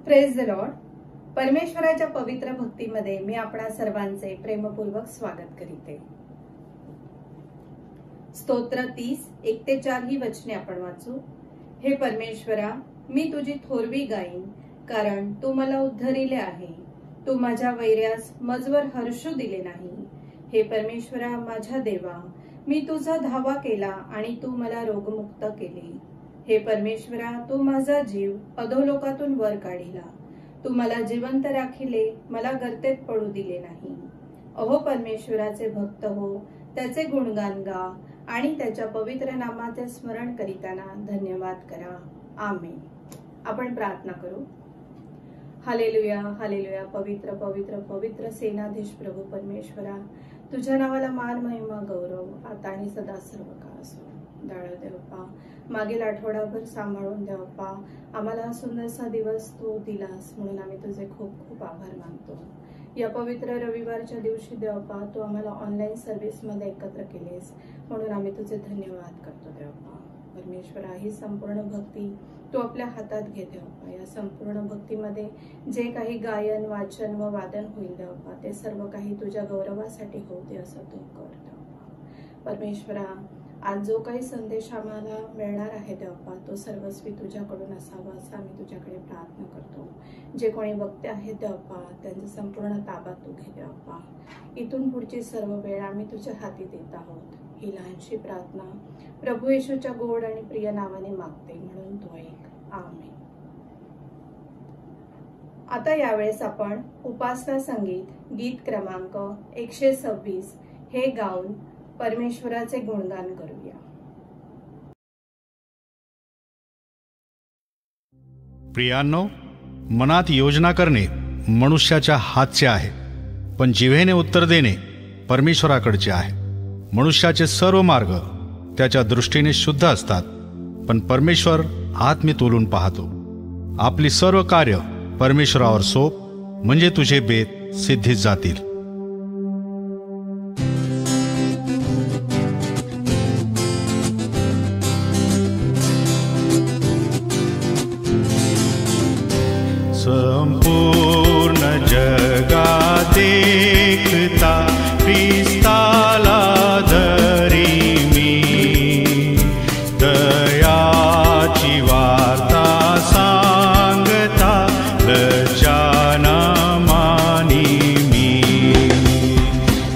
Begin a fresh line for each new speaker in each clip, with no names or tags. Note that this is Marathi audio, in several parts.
Praise the Lord. परमेश्वराच्या पवित्र भक्तीमध्ये मी आपणा सर्वांचे प्रेमपूर्वक स्वागत करीते. स्तोत्र 30 1-4 ही वचने आपण वाचू. हे परमेश्वरा, मी तुझी थोरवी गाईन, कारण तू मला उद्धरिले आहे. तू माझ्या वैऱ्यास मजवर हर्षू दिले नाही. हे परमेश्वरा माझ्या देवा, मी तुझा धावा केला आणि तू मला रोगमुक्त केले. हे परमेश्वरा, तू माझा जीव अधोलोकातून वर काढिला. तू मला जिवंत राखिले, मला गर्तेत पडू दिले नाही. अहो परमेश्वराचे भक्त हो, त्याचे गुणगान गा आणि त्याच्या पवित्र नामाचे स्मरण करीताना धन्यवाद करा. आमेन. आपण प्रार्थना करू. Hallelujah, hallelujah. पवित्र पवित्र पवित्र सेनाधीश प्रभू परमेश्वरा, तुझ्या नावाला मान, महिमा, गौरव आता आणि सदा सर्व काळ असो. दयाळू देवप्पा, मागील आठवडाभर सांभाळून देवप्पा आम्हाला हा सुंदरसा दिवस तू दिलास, म्हणून आम्ही तुझे खूप खूप आभार मानतो. या पवित्र रविवारच्या दिवशी देवप्पा तू आम्हाला ऑनलाईन सर्व्हिस मध्ये एकत्र केलेस, म्हणून आम्ही तुझे धन्यवाद करतो देवप्पा. परमेश्वरा, ही संपूर्ण भक्ती तू आपल्या हातात घे देवप्पा. या संपूर्ण भक्तीमध्ये जे काही गायन, वाचन व वादन होईल देवप्पा, ते सर्व काही तुझ्या गौरवासाठी होऊ दे असं तू कर देवप्पा. परमेश्वरा, आज जो काही संदेश आम्हाला मिळणार आहे देवप्पा, तो सर्वस्वी तुझ्याकडून असावा असं आम्ही तुझ्याकडे प्रार्थना करतो. जे कोणी वक्ते आहेत देवप्पा, त्यांचा संपूर्ण ताबा तू घे देवप्पा. इथून पुढची सर्व वेळ आम्ही तुझ्या हाती देत आहोत. ही लहानशी प्रार्थना प्रभू येशूच्या गोड आणि प्रिय नावाने मागते, म्हणून तो ऐक. आमेन. आता यावेळेस आपण उपासना संगीत गीत क्रमांक 126 हे गाऊन परमेश्वराचे गुणगान करूया.
प्रियांनो, मनात योजना करणे मनुष्याच्या हातचे आहे, पण जिव्हेने उत्तर देणे परमेश्वराकडचे आहे. मनुष्याचे सर्व मार्ग त्याच्या दृष्टीने शुद्ध असतात, पण परमेश्वर आत्मे तोलून पाहतो. आपली सर्व कार्य परमेश्वरावर सोप, म्हणजे तुझे बेत सिद्धीत जातील. संपूर्ण जगात एकता ख्रिस्ताला धरी मी, दयाची वार्ता सांगता लज्जाना मानी मी.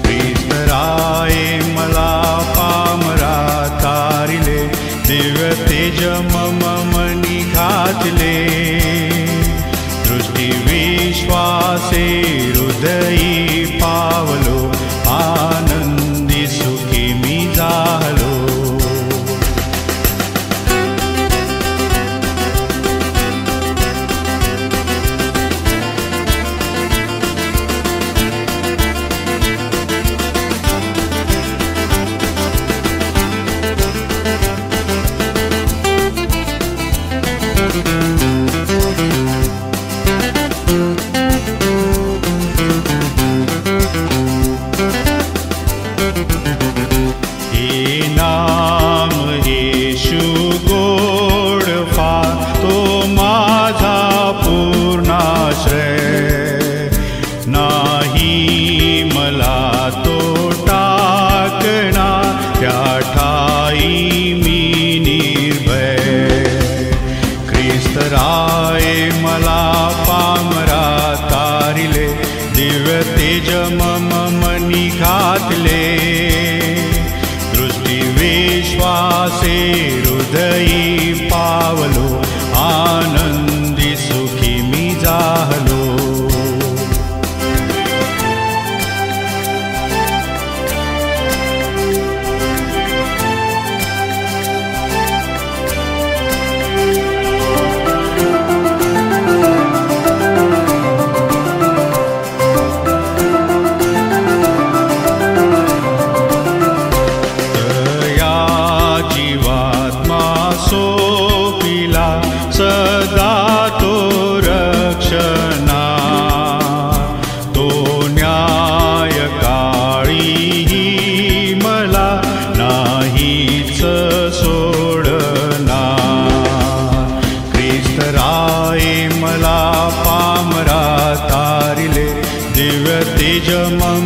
ख्रिस्त राये मला पामरा तारिले, दिव्य तेज मम मनी घातले. दृष्टी विश्वासे हृदयी पावलो, आनंदी सुखी मी झालो. दृष्टी विश्वासे हृदयी पावलो, आनंदी सुखी मी झालो. सदा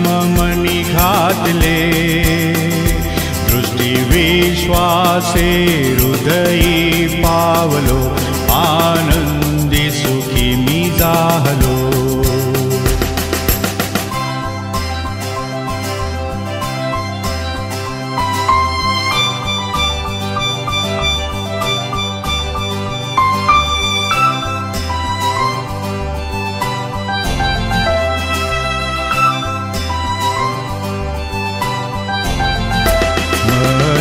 जम मनी घातले, दृष्टी विश्वासे हृदयी पावलो, आनंदी सुखी मी जाहलो.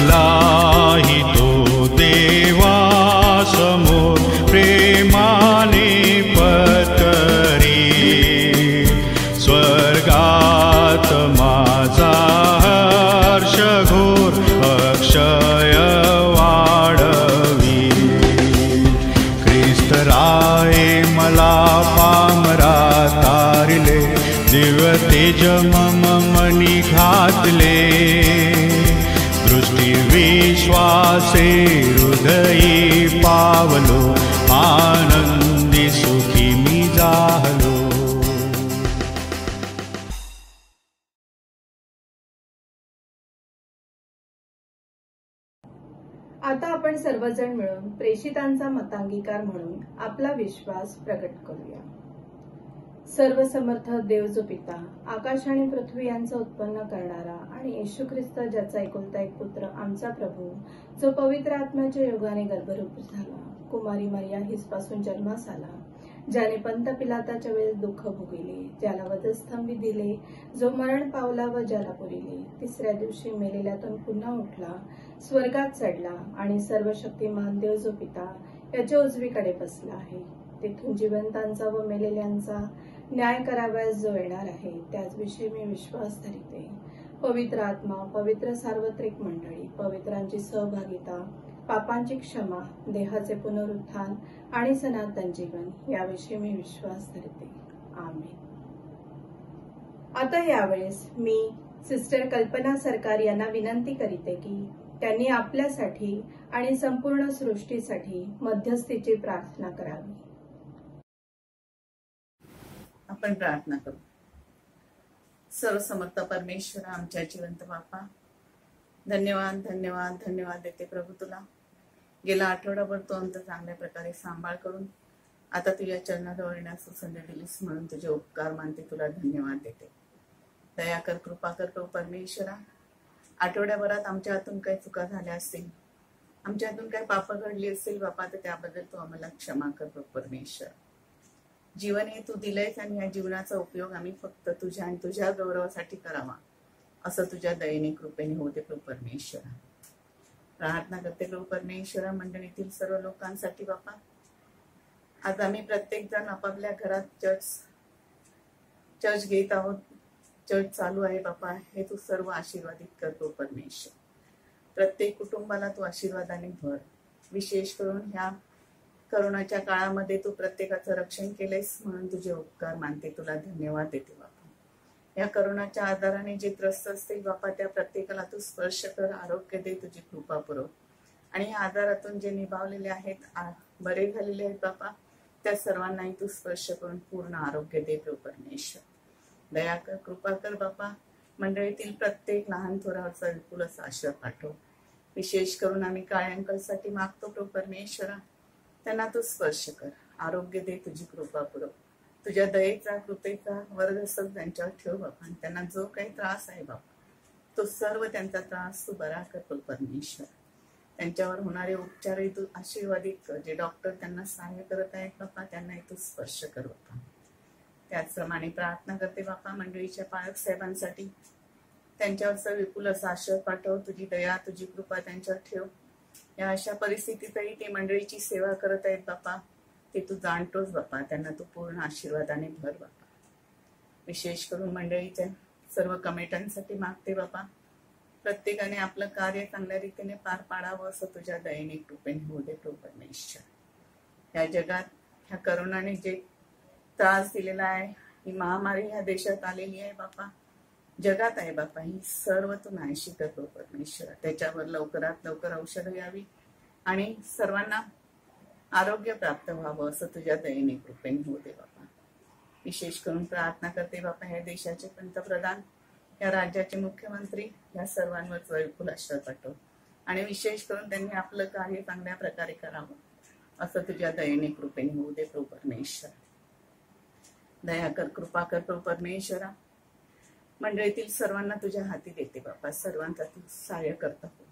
मलाही तो देवा समोर प्रेमाने पत्करी, स्वर्गात माझा हर्ष घोर अक्षय वाढवी. ख्रिस्त राये मला पामरा तारिले, दिव्य तेज मम मनी घातले, दृष्टी विश्वासे हृदयी पावलो, आनंदी सुखी मी जाहलो.
आता आपण सर्वजण मिळून प्रेषितांचा मतांगीकार म्हणून आपला विश्वास प्रकट करूया. सर्वसमर्थ देव जो पिता, आकाश आणि पृथ्वी यांचं उत्पन्न करणारा आणि येशू ख्रिस्त ज्याचा एकुलता एक पुत्र आमचा प्रभू, जो पवित्र आत्म्याच्या योगाने गर्भरूप झाला, कुमारी मरिया हिसपासून जन्मास आला, ज्याने पंत पिलाताच्या वेळेस दुःख भोगिले, ज्याला वधस्तंभी दिले, जो मरण पावला व ज्याला पुरिले, तिसऱ्या दिवशी मेलेल्यातून पुन्हा उठला, स्वर्गात चढला आणि सर्वशक्तिमान देव जो पिता याच्या उजवीकडे बसला आहे. तिथून जिवंतांचा व मेलेल्यांचा न्याय करावयास जो येणार आहे, त्याचविषयी मी विश्वास धरिते. पवित्र आत्मा, पवित्र सार्वत्रिक मंडळी, पवित्रांची सहभागिता, पापांची क्षमा, देहाचे पुनरुत्थान आणि सनातन जीवन याविषयी मी विश्वास धरते. आमेन. आता यावेळेस मी सिस्टर कल्पना सरकार यांना विनंती करीते की त्यांनी आपल्यासाठी आणि संपूर्ण सृष्टीसाठी मध्यस्थीची प्रार्थना करावी.
आपण प्रार्थना करू. सर्वसमर्थ परमेश्वर, आमच्या जिवंत बापा, धन्यवाद धन्यवाद धन्यवाद देते प्रभू तुला. गेला आठवडाभर तू आमचा चांगल्या प्रकारे सांभाळ करून आता तुझ्या चरणाजवळ येण्यास संधी दिलीस म्हणून तुझे उपकार मानते. तुला धन्यवाद देते. दया कर, कृपा कर प्रभू परमेश्वरा. आठवड्याभरात आमच्या हातून काही चुका झाल्या असतील, आमच्या हातून काही पाप घडली असतील बापा, तर त्याबद्दल तू आम्हाला क्षमा कर प्रभू परमेश्वर. जीवन हे तू दिलंयस आणि या जीवनाचा उपयोग आम्ही फक्त तुझ्या आणि तुझ्या गौरवासाठी करावा असं तुझ्या दयेने कृपेने होते प्रभू परमेश्वरा. प्रार्थना करते प्रभू परमेश्वरा मंडळीतील सर्व लोकांसाठी बापा. आज आम्ही प्रत्येक जण आपापल्या घरात चर्च घेत आहोत. चर्च चालू आहे बापा, हे तू सर्व आशीर्वादित कर प्रभू परमेश्वर. प्रत्येक कुटुंबाला तू आशीर्वादाने भर. विशेष करून ह्या करोनाच्या काळामध्ये तू प्रत्येकाचं रक्षण केलेस म्हणून तुझे उपकार मानते. तुला धन्यवाद देते बापा. या करोनाच्या आजाराने जे त्रस्त असतील बापा, त्या प्रत्येकाला तू स्पर्श कर, आरोग्य दे, तुझी कृपा पुरव. आणि या आजारातून जे निभावलेले आहेत, बरे झालेले आहेत बापा, त्या सर्वांनाही तू स्पर्श करून पूर्ण आरोग्य दे प्रभू परमेश्वर. दया कर, कृपा कर बापा. मंडळीतील प्रत्येक लहान थोरावरचा विपुल असा आशीर्वाद पाठव. विशेष करून आम्ही काळे अंकलसाठी मागतो प्रभू परमेश्वरा. त्यांना तू स्पर्श कर, आरोग्य दे, तुझी कृपा पुरव. तुझ्या दयेचा कृपेचा वरदहस्त त्यांच्यावर ठेव बापा. आणि त्यांना जो काही त्रास आहे बापा, तो सर्व त्यांचा त्रास तू बरा कर प्रभू परमेश्वर. त्यांच्यावर होणारे उपचारही तू आशीर्वादित कर. जे डॉक्टर त्यांना सहाय्य करत आहेत बापा, त्यांनाही तू स्पर्श कर बापा. त्याचप्रमाणे प्रार्थना करते बापा मंडळीच्या पालक साहेबांसाठी. त्यांच्यावरचा विपुल असा आशीर्वाद पाठव. तुझी दया, तुझी कृपा त्यांच्यावर ठेव. या अशा परिस्थितीतही ते मंडळीची सेवा करत आहेत बापा, ते तू जाणतोस बापा. त्यांना तू पूर्ण आशीर्वादाने भर बापा. विशेष करून मंडळीच्या सर्व कमिट्यांसाठी मागते बापा. प्रत्येकाने आपलं कार्य चांगल्या रीतीने पार पाडावं असं तुझ्या दयेने कृपेने होऊ दे प्रभू परमेश्वर. या जगात ह्या करोनाने जे त्रास दिलेला आहे, ही महामारी ह्या देशात आलेली आहे बापा, जगात आहे बापा, ही सर्व तू नाहीशी कर प्रभू परमेश्वर. त्याच्यावर लवकरात लवकर औषधं यावी आणि सर्वांना आरोग्य प्राप्त व्हावं असं तुझ्या दयेने कृपेने होऊ दे बापा. विशेष करून प्रार्थना करते बापा ह्या देशाचे पंतप्रधान या राज्याचे मुख्यमंत्री या सर्वांवर विपुल आशीर्वाद पाठव आणि विशेष करून त्यांनी आपलं कार्य चांगल्या प्रकारे करावं असं तुझ्या दयेने कृपेने होऊ दे प्रभू परमेश्वर. दया कर, कृपा कर प्रभू परमेश्वरा. मंडळीतील सर्वांना तुझ्या हाती देते बाबा, सर्वांचा तू सहाय्य करता हो.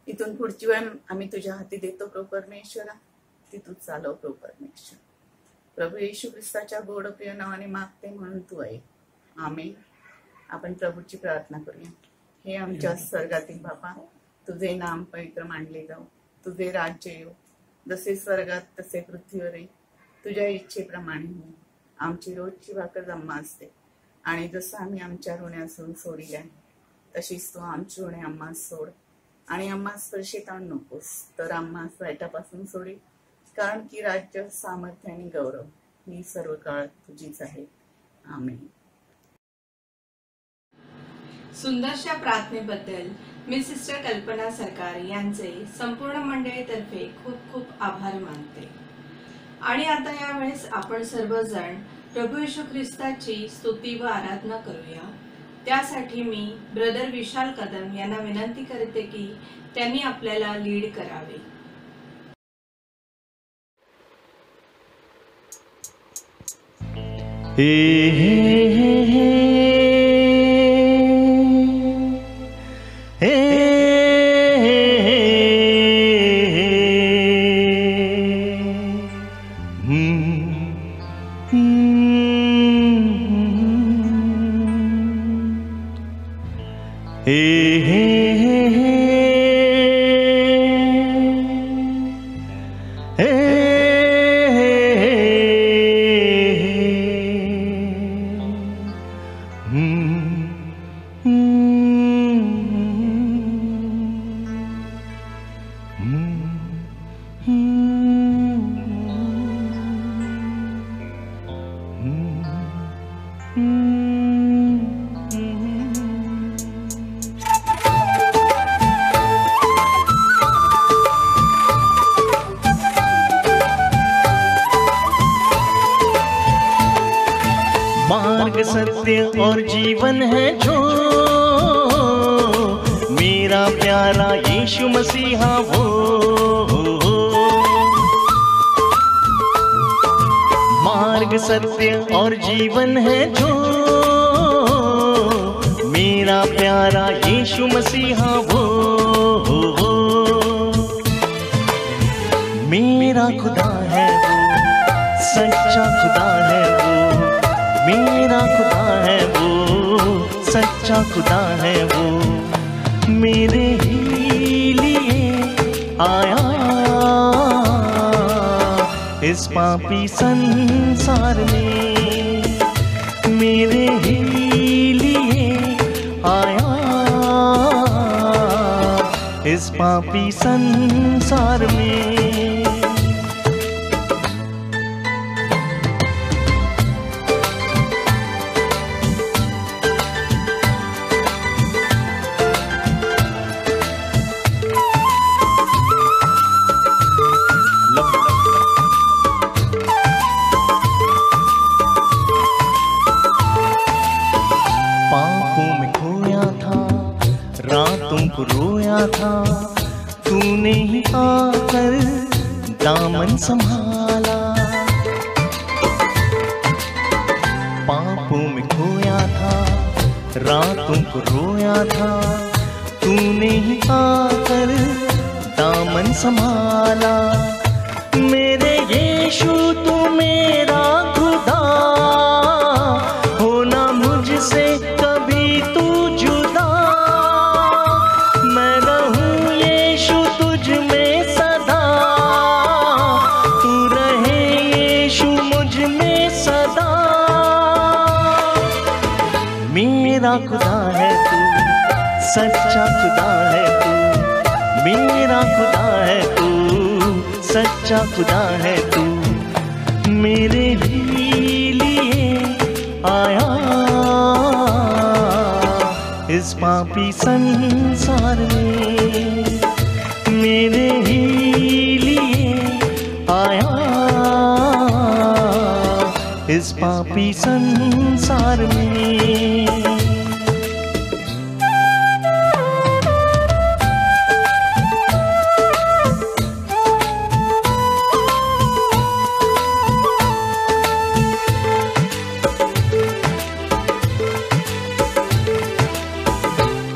इथून पुढची वेळ आम्ही तुझ्या हाती देतो प्रभू परमेश्वरा, ती तू चालव प्रभू परमेश्वर. प्रभू येशू ख्रिस्ताच्या गोड प्रिय नावाने मागते म्हणून तू आहे. आमेन. आपण प्रभूची प्रार्थना करूया. हे आमच्या स्वर्गातील बापा, तुझे नाम पवित्र मानले जाऊ, तुझे राज्य येऊ, जसे स्वर्गात तसे पृथ्वीवरही तुझ्या इच्छेप्रमाणे हो. आमची रोजची भाकर आम्हा असते आणि जसं आम्ही आमच्या ऋणासून सोडली आहे तशीच तू आमची ऋणे आम्हा सोड आणि आम्हा स्पर्शित आणू नकोस, तर आम्हा वाईटापासून सोडील. कारण की राज्य, सामर्थ्य आणि गौरव ही सर्व काळ तुझीच आहे. आमेन.
सुंदरशा प्रार्थनेबद्दल मी सिस्टर कल्पना सरकार यांचे संपूर्ण मंडळीतर्फे खूप खूप आभार मानते. आणि आता यावेळेस आपण सर्वजण प्रभू येशू ख्रिस्ताची स्तुती व आराधना करूया. त्यासाठी मी ब्रदर विशाल कदम यांना विनंती करते की त्यांनी आपल्याला लीड करावे.
मार्ग सत्य और जीवन है जो मेरा प्यारा यीशु मसीहा वो। मार्ग सत्य और जीवन है जो मेरा प्यारा यीशु मसीहा वो। मेरा खुदा है वो, सच्चा खुदा है वो। मेरा खुदा है वो, सच्चा खुदा है वो। मेरे ही लिए आया इस पापी संसार में। मेरे ही लिए आया इस पापी संसार में। पापों में खोया था, रातों को रोया था, तूने ही आकर दामन संभाला। पापों में खोया था, रातों को रोया था, तूने ही आकर दामन संभाला। मेरे यीशु तू मेरा खुदा, होना मुझसे कभी तू जुदा। मैं रहूं यीशु तुझ में सदा, तू रहे यीशु मुझ में सदा। मेरा खुदा है तू, सच्चा खुदा है तू। मेरा खुदा है तू, सच्चा खुदा है तू। मेरे ही लिए आया इस पापी संसार में। मेरे ही लिए आया इस पापी संसार में।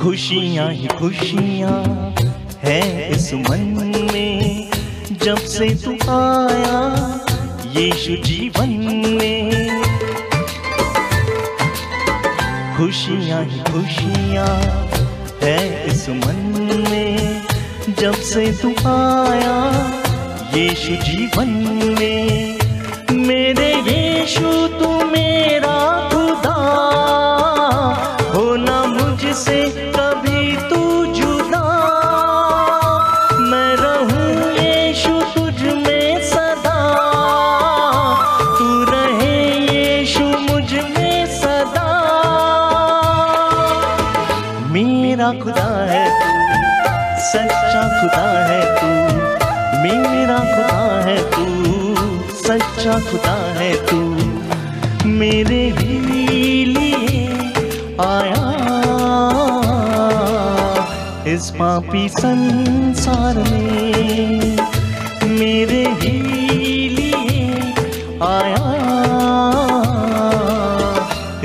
खुशियाँ ही खुशियाँ है इस मन में, जब से तू आया यीशु जीवन में। खुशियाँ ही खुशियाँ है इस मन में, जब से तू आया यीशु जीवन में। मेरे यीशु तू मेरा खुदा, होना मुझसे कभी तू जुदा। मैं रहूं यीशु तुझ में सदा, तू रहे यीशु मुझ में सदा। मेरा खुदा है तू, सच्चा खुदा है तू। मेरा खुदा है तू, सच्चा खुदा है तू। मेरे ही लिए आया इस पापी संसार में। मेरे ही लिए आया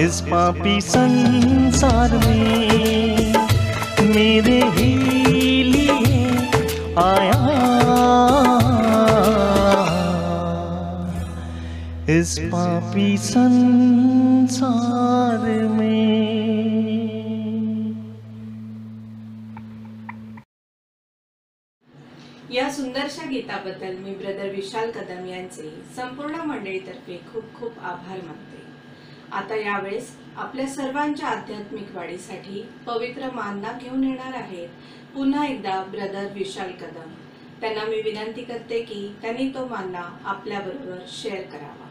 इस पापी संसार में। मेरे ही लिए आया इस पापी संसार में।
या सुंदरशा गीताबद्दल मी ब्रदर विशाल कदम यांचे संपूर्ण मंडळीतर्फे खूप खूप आभार मानते। आता यावेळेस आपल्या सर्वांच्या आध्यात्मिक वाढीसाठी पवित्र मानना घेऊन येणार आहेत पुन्हा एकदा ब्रदर विशाल कदम। त्यांना मी विनंती करते की त्यांनी तो मानना आपल्याबरोबर शेअर करावा।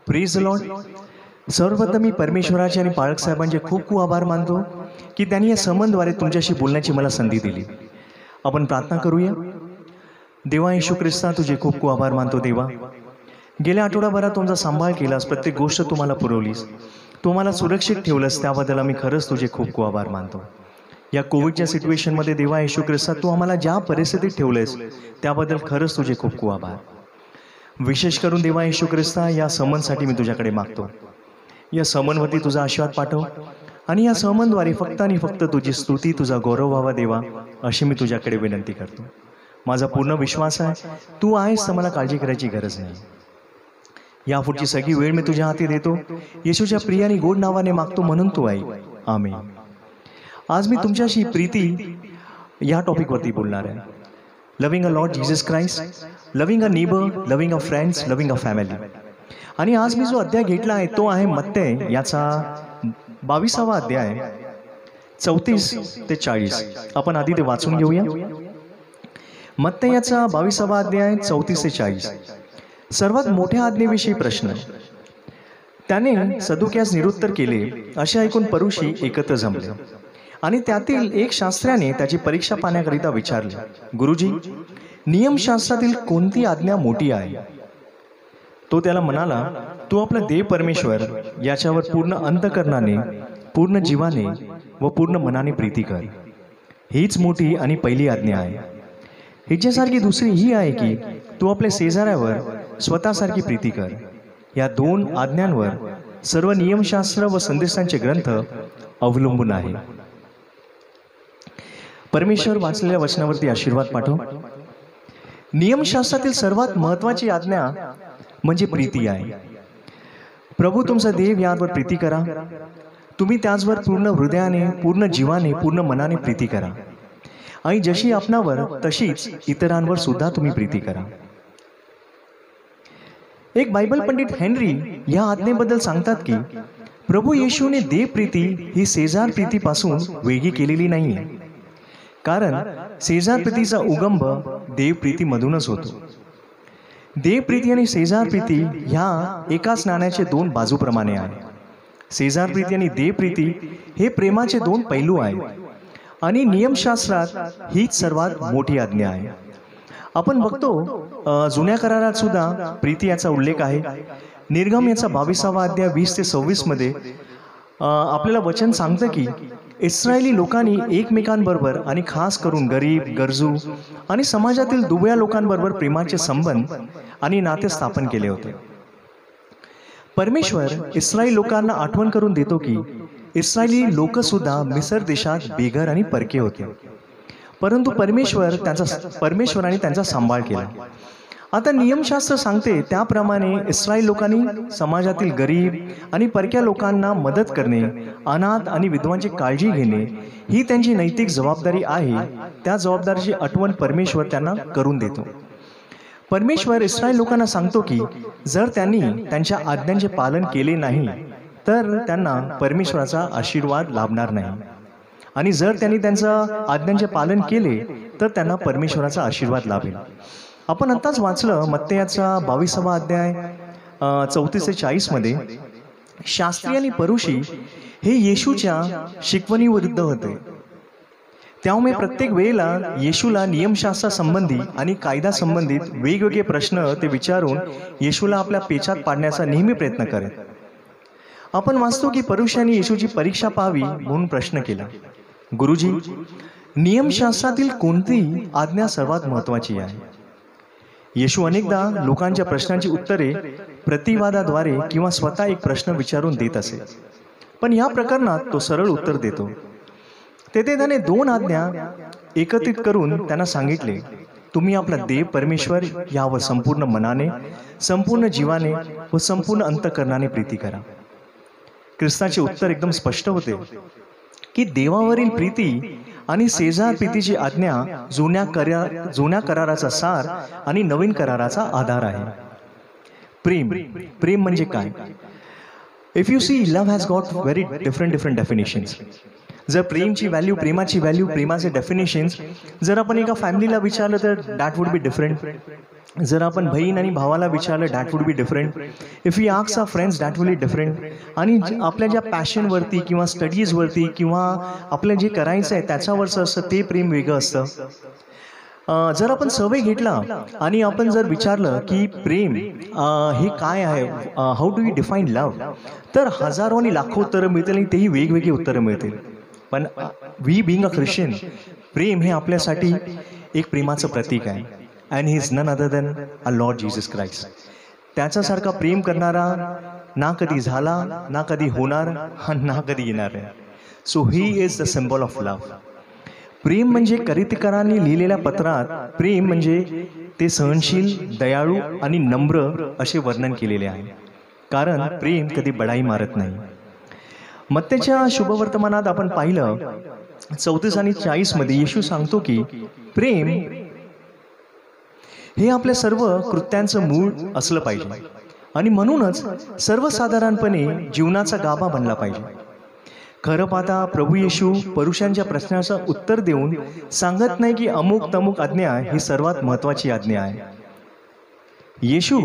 Praise the Lord. सर्वप्रथम मी परमेश्वराचे आणि पाळक साहेबांचे खूप खूप आभार मानतो की त्यांनी या समनद्वारे तुमच्याशी बोलण्याची मला संधी दिली। आपण प्रार्थना करूया। देवा येशू ख्रिस्ता, तुझे खूप खूप आभार मानतो देवा। गेल्या आठवड्याभरात तुमचा सांभाळ केलास, प्रत्येक गोष्ट तुम्हाला पुरवलीस, तुम्हाला सुरक्षित ठेवलंस, त्याबद्दल आम्ही खरंच तुझे खूप खूप आभार मानतो। या कोविडच्या सिच्युएशनमध्ये देवा येशू ख्रिस्ता, तू आम्हाला ज्या परिस्थितीत ठेवलंस त्याबद्दल खरंच तुझे खूप खूप आभार। विशेष करून देवा येशू ख्रिस्ता, या समनसाठी मी तुझ्याकडे मागतो। या समनवरती तुझा आशीर्वाद पाठव आणि या समनद्वारे फक्त आणि फक्त तुझी स्तुती, तुझा गौरव व्हावा देवा, अशी मी तुझ्याकडे विनंती करतो। माझा पूर्ण विश्वास आहे तू आहेस, तर मला काळजी करायची गरज नाही। यापुढची सगळी वेळ मी तुझ्या हाती देतो, येशूच्या प्रिय आणि गोड नावाने मागतो, म्हणून तू ऐक, आमेन। आज मी तुमच्याशी प्रीती या टॉपिकवरती बोलणार आहे। Loving a Lord Jesus Christ, loving a neighbour, loving a friends, loving a family. आणि आज मी जो अध्याय घेतला आहे तो आहे मत्तय याचा 22वा अध्याय 34 ते 40। आपण आधी ते वाचून घेऊया। मत्तय याचा 22वा अध्याय 34 ते 40। सर्वात मोठ्या आज्ञेविषयी प्रश्न। त्याने सदुक्यास निरुत्तर केले, असे ऐकून परुषी एकत्र जमले आणि त्यातील एक शास्त्र्याने त्याची परीक्षा पाहण्याकरिता विचारले, गुरुजी, नियमशास्त्रातील कोणती आज्ञा मोठी आहे? तो त्याला म्हणाला, तू आपला देव परमेश्वर याच्यावर पूर्ण अंतःकरणाने, पूर्ण जीवाने व पूर्ण मनाने प्रीती कर, हीच मोठी आणि पहिली आज्ञा आहे। हिच्यासारखी दुसरी ही आहे की तू आपल्या शेजाऱ्यावर स्वतःसारखी प्रीती कर। या दोन आज्ञांवर सर्व नियमशास्त्र व संदेशांचे ग्रंथ अवलंबून आहे। परमेश्वर वाचलेल्या वचनावरती आशीर्वाद पाठव। नियमशास्त्रातील सर्वात महत्त्वाची आज्ञा म्हणजे प्रीती आहे। प्रभू तुमचा देव यावर प्रीती करा, तुम्ही त्याचवर पूर्ण हृदयाने, पूर्ण जीवाने, पूर्ण मनाने प्रीती करा आणि जशी आपणावर तशीच इतरांवर सुद्धा तुम्ही प्रीती करा। एक बायबल पंडित हेनरी या आज्ञेबद्दल सांगतात की प्रभू येशूने देव प्रीती ही शेजार प्रीतीपासून वेगळी केलेली नाहीये, कारण शेजार प्रीतीचा उगम देव प्रीतीमधूनच होतो। देव प्रीती आणि शेजार प्रीती ह्या एकाच नाण्याचे दोन बाजूप्रमाणे आहे। शेजार प्रीती आणि देव प्रीती हे प्रेमाचे दोन पैलू आहेत आणि नियमशास्त्रात हीच सर्वात मोठी आज्ञा आहे। आपण बघतो जुन्या करारात सुद्धा प्रीती याचा उल्लेख आहे। निर्गम याचा 22वा अध्याय 20 ते 26 मध्ये आपल्याला वचन सांगतं की इस्रायली लोकांनी एकमेकांबरोबर आणि खास करून गरीब, गरजू आणि समाजातील दुबळ्या लोकांबरोबर प्रेमाचे संबंध आणि नाते स्थापन केले होते। परमेश्वर इस्रायल लोकांना आठवण करून देतो की इस्रायली लोक सुद्धा मिसर देशात बेघर आणि परके होते, परंतु परमेश्वराने त्यांचा सांभाळ केला. आता नियमशास्त्र सांगते त्याप्रमाणे इस्रायल लोकांनी समाजातील गरीब आणि परक्या लोकांना मदत करणे, अनाथ आणि विधवांची काळजी घेणे ही त्यांची नैतिक जबाबदारी आहे. त्या जबाबदारीची आठवण परमेश्वर त्यांना करून देतो. परमेश्वर इस्रायल लोकांना सांगतो की जर त्यांनी त्यांच्या आज्ञांचे पालन केले नाही तर त्यांना परमेश्वराचा आशीर्वाद लाभणार नाही, आणि जर त्यांनी त्यांच्या आज्ञांचे पालन केले तर त्यांना परमेश्वराचा आशीर्वाद लाभेल. आपण आत्ताच वाचलं मत्तेयाचा 22वा अध्याय 34 ते 40 मध्ये शास्त्री आणि परुषी हे येशूच्या शिकवणीविरुद्ध होते. त्यामुळे प्रत्येक वेळेला येशूला नियमशास्त्रा संबंधी आणि कायदा संबंधित वेगवेगळे प्रश्न ते विचारून येशूला आपल्या पेचात पाडण्याचा नेहमी प्रयत्न करत. आपण वाचतो की परुषांनी येशूची परीक्षा पाहावी म्हणून प्रश्न केला, गुरुजी, नियमशास्त्रातील कोणती आज्ञा सर्वात महत्वाची आहे? येशू अनेकदा लोकांच्या प्रश्नांची उत्तरे प्रतिवादाद्वारे किंवा स्वतः एक प्रश्न विचारून देत असे, पण या प्रकरणात तो सरळ उत्तर देतो. तेथे त्याने 2 आज्ञा एकत्रित करून त्यांना सांगितले, तुम्ही आपला देव परमेश्वर यावर संपूर्ण मनाने, संपूर्ण जीवाने व संपूर्ण अंतःकरणाने प्रीती करा. ख्रिस्ताचे उत्तर एकदम स्पष्ट होते की देवावरील प्रीती आणि शेजार प्रीतीची आज्ञा जुन्या कराराचा सार आणि नवीन कराराचा आधार आहे. प्रेम म्हणजे काय? If you see, love has got very different definitions. जर प्रेमाची व्हॅल्यू, प्रेमाचे डेफिनेशन्स जर आपण एका फॅमिलीला विचारलं तर दॅट वुड बी डिफरंट. जर आपण बहीण आणि भावाला विचारलं that would be different. If you ask our friends that will be different. आणि आपल्या ज्या पॅशनवरती किंवा स्टडीजवरती किंवा आपलं जे करायचं आहे त्याच्यावरचं असतं ते प्रेम वेगळं असतं. जर आपण सर्वे घेतला आणि आपण जर विचारलं की प्रेम हे काय आहे, how do you define love, तर हजारो आणि लाखो उत्तरं मिळतील आणि तेही वेगवेगळी उत्तरं मिळतील. पण वी बिंग अ ख्रिश्चन, प्रेम हे आपल्यासाठी एक प्रेमाचं प्रतीक आहे. And he is none other than a Lord Jesus Christ. त्याच्यासारखा प्रेम करणारा ना कधी झाला, ना कधी होणार, ना कधी येणार आहे. So he is the symbol of love. प्रेम म्हणजे करितिकरांनी लिहिलेल्या पत्रात प्रेम म्हणजे ते सहनशील, दयाळू आणि नम्र असे वर्णन केलेले आहे, कारण प्रेम कधी बडाई मारत नाही. मत्तेच्या शुभवर्तमानात आपण पाहिलं 34 आणि 40 मध्ये येशू सांगतो की प्रेम हे आपल्या सर्व कृत्यांचं मूळ असलं पाहिजे आणि म्हणूनच सर्वसाधारणपणे जीवनाचा गाभा बनला पाहिजे. खरं पाहता प्रभू येशू पुरुषांच्या प्रश्नाचं उत्तर देऊन सांगत नाही की अमुक तमुक आज्ञा ही सर्वात महत्वाची आज्ञा आहे. येशू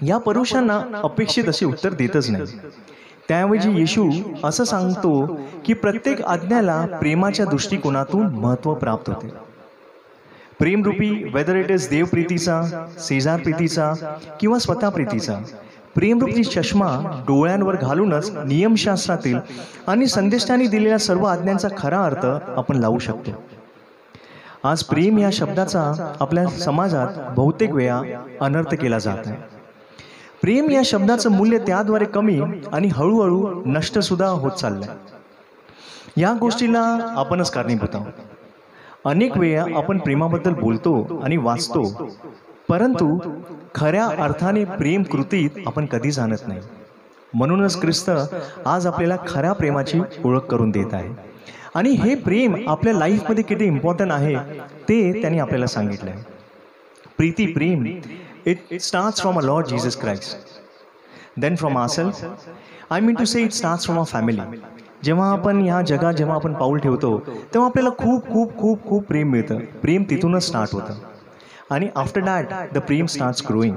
या पुरुषांना अपेक्षित असे उत्तर देतच नाही. त्याऐवजी येशू असं सांगतो की प्रत्येक आज्ञाला प्रेमाच्या दृष्टिकोनातून महत्त्व प्राप्त होते. प्रेमरूपी वेदर इट इज देवप्रीतीचा, शेजार प्रीतीचा किंवा स्वतः प्रीतीचा, प्रेमरूपी चष्मा डोळ्यांवर घालूनच नियमशास्त्रातील आणि संदेशांनी दिलेल्या सर्व आज्ञांचा खरा अर्थ आपण लावू शकतो. आज प्रेम या शब्दाचा आपल्या समाजात बहुतेक वेळा अनर्थ केला जात आहे. प्रेम या शब्दाचं मूल्य त्याद्वारे कमी आणि हळूहळू नष्ट सुद्धा होत चाललंय. या गोष्टीला आपणच कारणीभूत आहोत. अनेक वेळा आपण प्रेमाबद्दल बोलतो आणि वाचतो, परंतु खऱ्या अर्थाने प्रेम कृतीत आपण कधी जाणत नाही. म्हणूनच ख्रिस्त आज आपल्याला खऱ्या प्रेमाची ओळख करून देत आहे आणि हे प्रेम आपल्या लाईफमध्ये किती इम्पॉर्टंट आहे ते त्यांनी आपल्याला सांगितलं आहे. प्रेम it starts from our Lord Jesus Christ, then from ourselves. I mean to say it starts from our family. जेव्हा आपण या जगात जेव्हा आपण पाऊल ठेवतो तेव्हा आपल्याला खूप खूप खूप खूप प्रेम मिळतं. प्रेम तिथूनच स्टार्ट होतं आणि आफ्टर दॅट द प्रेम स्टार्ट्स ग्रोईंग.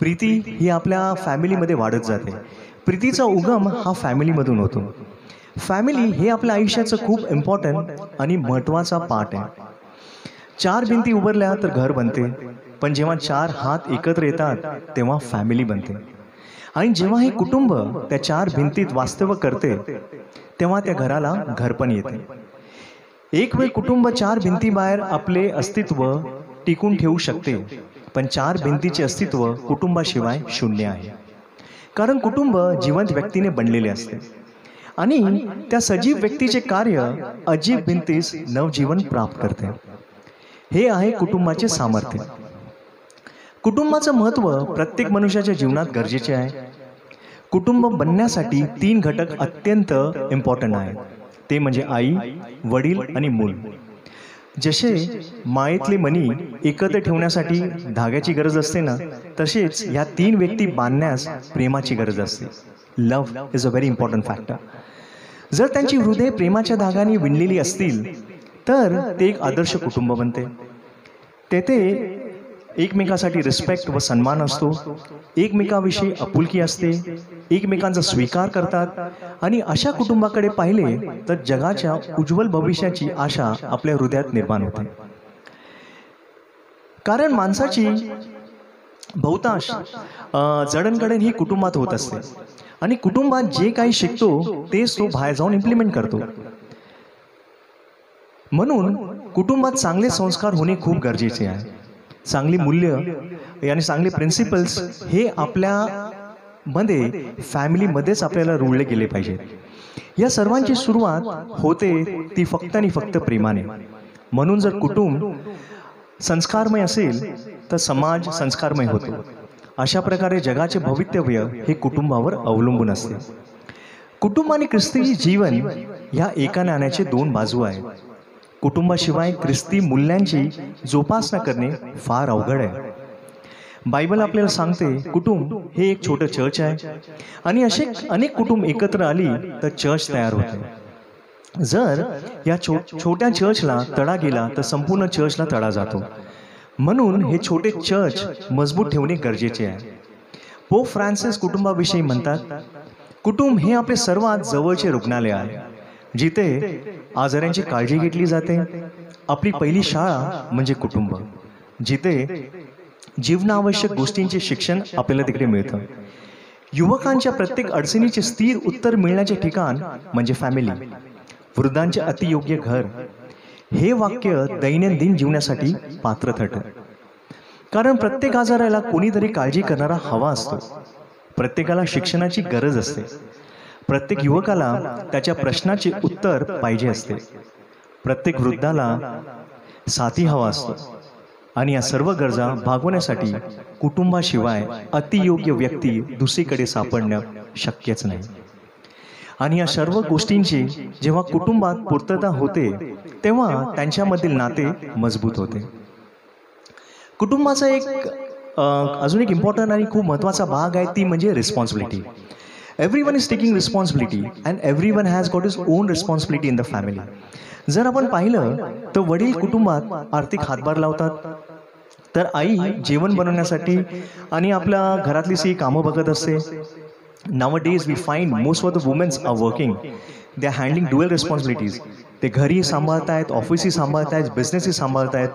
प्रीती ही आपल्या फॅमिलीमध्ये वाढत जाते. प्रीतीचा उगम हा फॅमिलीमधून होतो. फॅमिली हे आपल्या आयुष्याचं खूप इम्पॉर्टंट आणि महत्त्वाचा पार्ट आहे. 4 भिंती उभारल्या तर घर बनते, पण जेव्हा 4 हात एकत्र येतात तेव्हा फॅमिली बनते. आणि जेव्हा हे कुटुंब त्या 4 भिंतीत वास्तव्य करते तेव्हा त्या घराला घर पण येते. एक वेळ कुटुंब 4 भिंतीबाहेर आपले अस्तित्व टिकून ठेवू शकते, पण 4 भिंतीचे अस्तित्व कुटुंबाशिवाय शून्य आहे. कारण कुटुंब जिवंत व्यक्तीने बनलेले असते आणि त्या सजीव व्यक्तीचे कार्य अजीब भिंतीस नवजीवन प्राप्त करते. हे आहे कुटुंबाचे सामर्थ्य. कुटुंबाचं महत्त्व प्रत्येक मनुष्याच्या जीवनात गरजेचे आहे. कुटुंब बनण्यासाठी 3 घटक अत्यंत इम्पॉर्टंट आहेत. ते म्हणजे आई, वडील आणि मूल. जसे मायेतले मणी एकत्र ठेवण्यासाठी धाग्याची गरज असते ना, तसेच या 3 व्यक्ती बांधण्यास प्रेमाची गरज असते. Love is a very important factor. जर त्यांची हृदय प्रेमाच्या धागाने विणलेली असतील तर ते एक आदर्श कुटुंब बनते. तेथे एकमेकासाठी रिस्पेक्ट व सन्मान असतो, एकमेकाविषयी आपुलकी असते, एकमेकांचा स्वीकार करतात आणि अशा कुटुंबाकडे पाहिले तर जगाच्या उज्ज्वल भविष्याची आशा आपल्या हृदयात निर्माण होते. कारण माणसाची बहुतांश जडणघडण ही कुटुंबात होत असते आणि कुटुंबात जे काही शिकतो तेच तो बाहेर जाऊन इम्प्लिमेंट करतो. म्हणून कुटुंबात चांगले संस्कार होणे खूप गरजेचे आहे. चांगली मूल्य आणि चांगले प्रिन्सिपल्स हे आपल्यामध्ये फॅमिलीमध्येच आपल्याला रुळले गेले पाहिजेत. या सर्वांची सुरुवात होते ती फक्त आणि फक्त प्रेमाने. म्हणून जर कुटुंब संस्कारमय असेल तर समाज संस्कारमय होतो. अशा प्रकारे जगाचे भवितव्य हे कुटुंबावर अवलंबून असते. कुटुंब आणि ख्रिस्ती जीवन या एका नाण्याचे 2 बाजू आहेत. कुटुंबाशिवाय ख्रिस्ती मूल्यांची जोपासना करणे फार अवघड आहे. बायबल आपल्याला सांगते कुटुंब हे एक छोटं चर्च आहे आणि असे अनेक कुटुंब एकत्र आली तर चर्च तयार होते. जर या छोट्या चर्चला तडा गेला तर संपूर्ण चर्चला तडा जातो. म्हणून हे छोटे चर्च मजबूत ठेवणे गरजेचे आहे. पोप फ्रान्सिस कुटुंबाविषयी म्हणतात, कुटुंब हे आपले सर्वात जवळचे रुग्णालय आहे, जिथे आजारांची काळजी घेतली जाते. आपली पहिली शाळा म्हणजे कुटुंब, जिथे जीवनावश्यक गोष्टींचे शिक्षण आपल्याला तिकडे मिळतं. युवकांच्या प्रत्येक अडचणीचे स्थिर उत्तर मिळण्याचे ठिकाण म्हणजे फॅमिली. वृद्धांचे अतियोग्य घर हे वाक्य दैनंदिन जीवनासाठी पात्र ठरतं. कारण प्रत्येक आजाराला कोणीतरी काळजी करणारा हवा असतो. प्रत्येकाला शिक्षणाची गरज असते. प्रत्येक युवकाला त्याच्या प्रश्नाचे उत्तर पाहिजे असते. प्रत्येक वृद्धाला साथी हवा असतो. आणि या सर्व गरजा भागवण्यासाठी कुटुंबाशिवाय अतियोग्य व्यक्ती दुसरीकडे सापडणं शक्यच नाही. आणि या सर्व गोष्टींची जेव्हा कुटुंबात पूर्तता होते तेव्हा त्यांच्यामधील नाते मजबूत होते. कुटुंबाचा एक अजून एक इम्पॉर्टंट आणि खूप महत्त्वाचा भाग आहे, ती म्हणजे responsibility. Everyone is taking responsibility and everyone has got his on responsibility in the family. जर आपण पाहिलं तर वडील कुटुंबात आर्थिक हातभार लावतात, तर आई जेवण बनवण्यासाठी आणि आपल्या घरातली सी कामं बघत असते. Nowadays we find most of the women are working. They are handling dual responsibilities. ते घरी सांभाळतायत, ऑफिसही सांभाळतायत, बिझनेसही सांभाळतायत.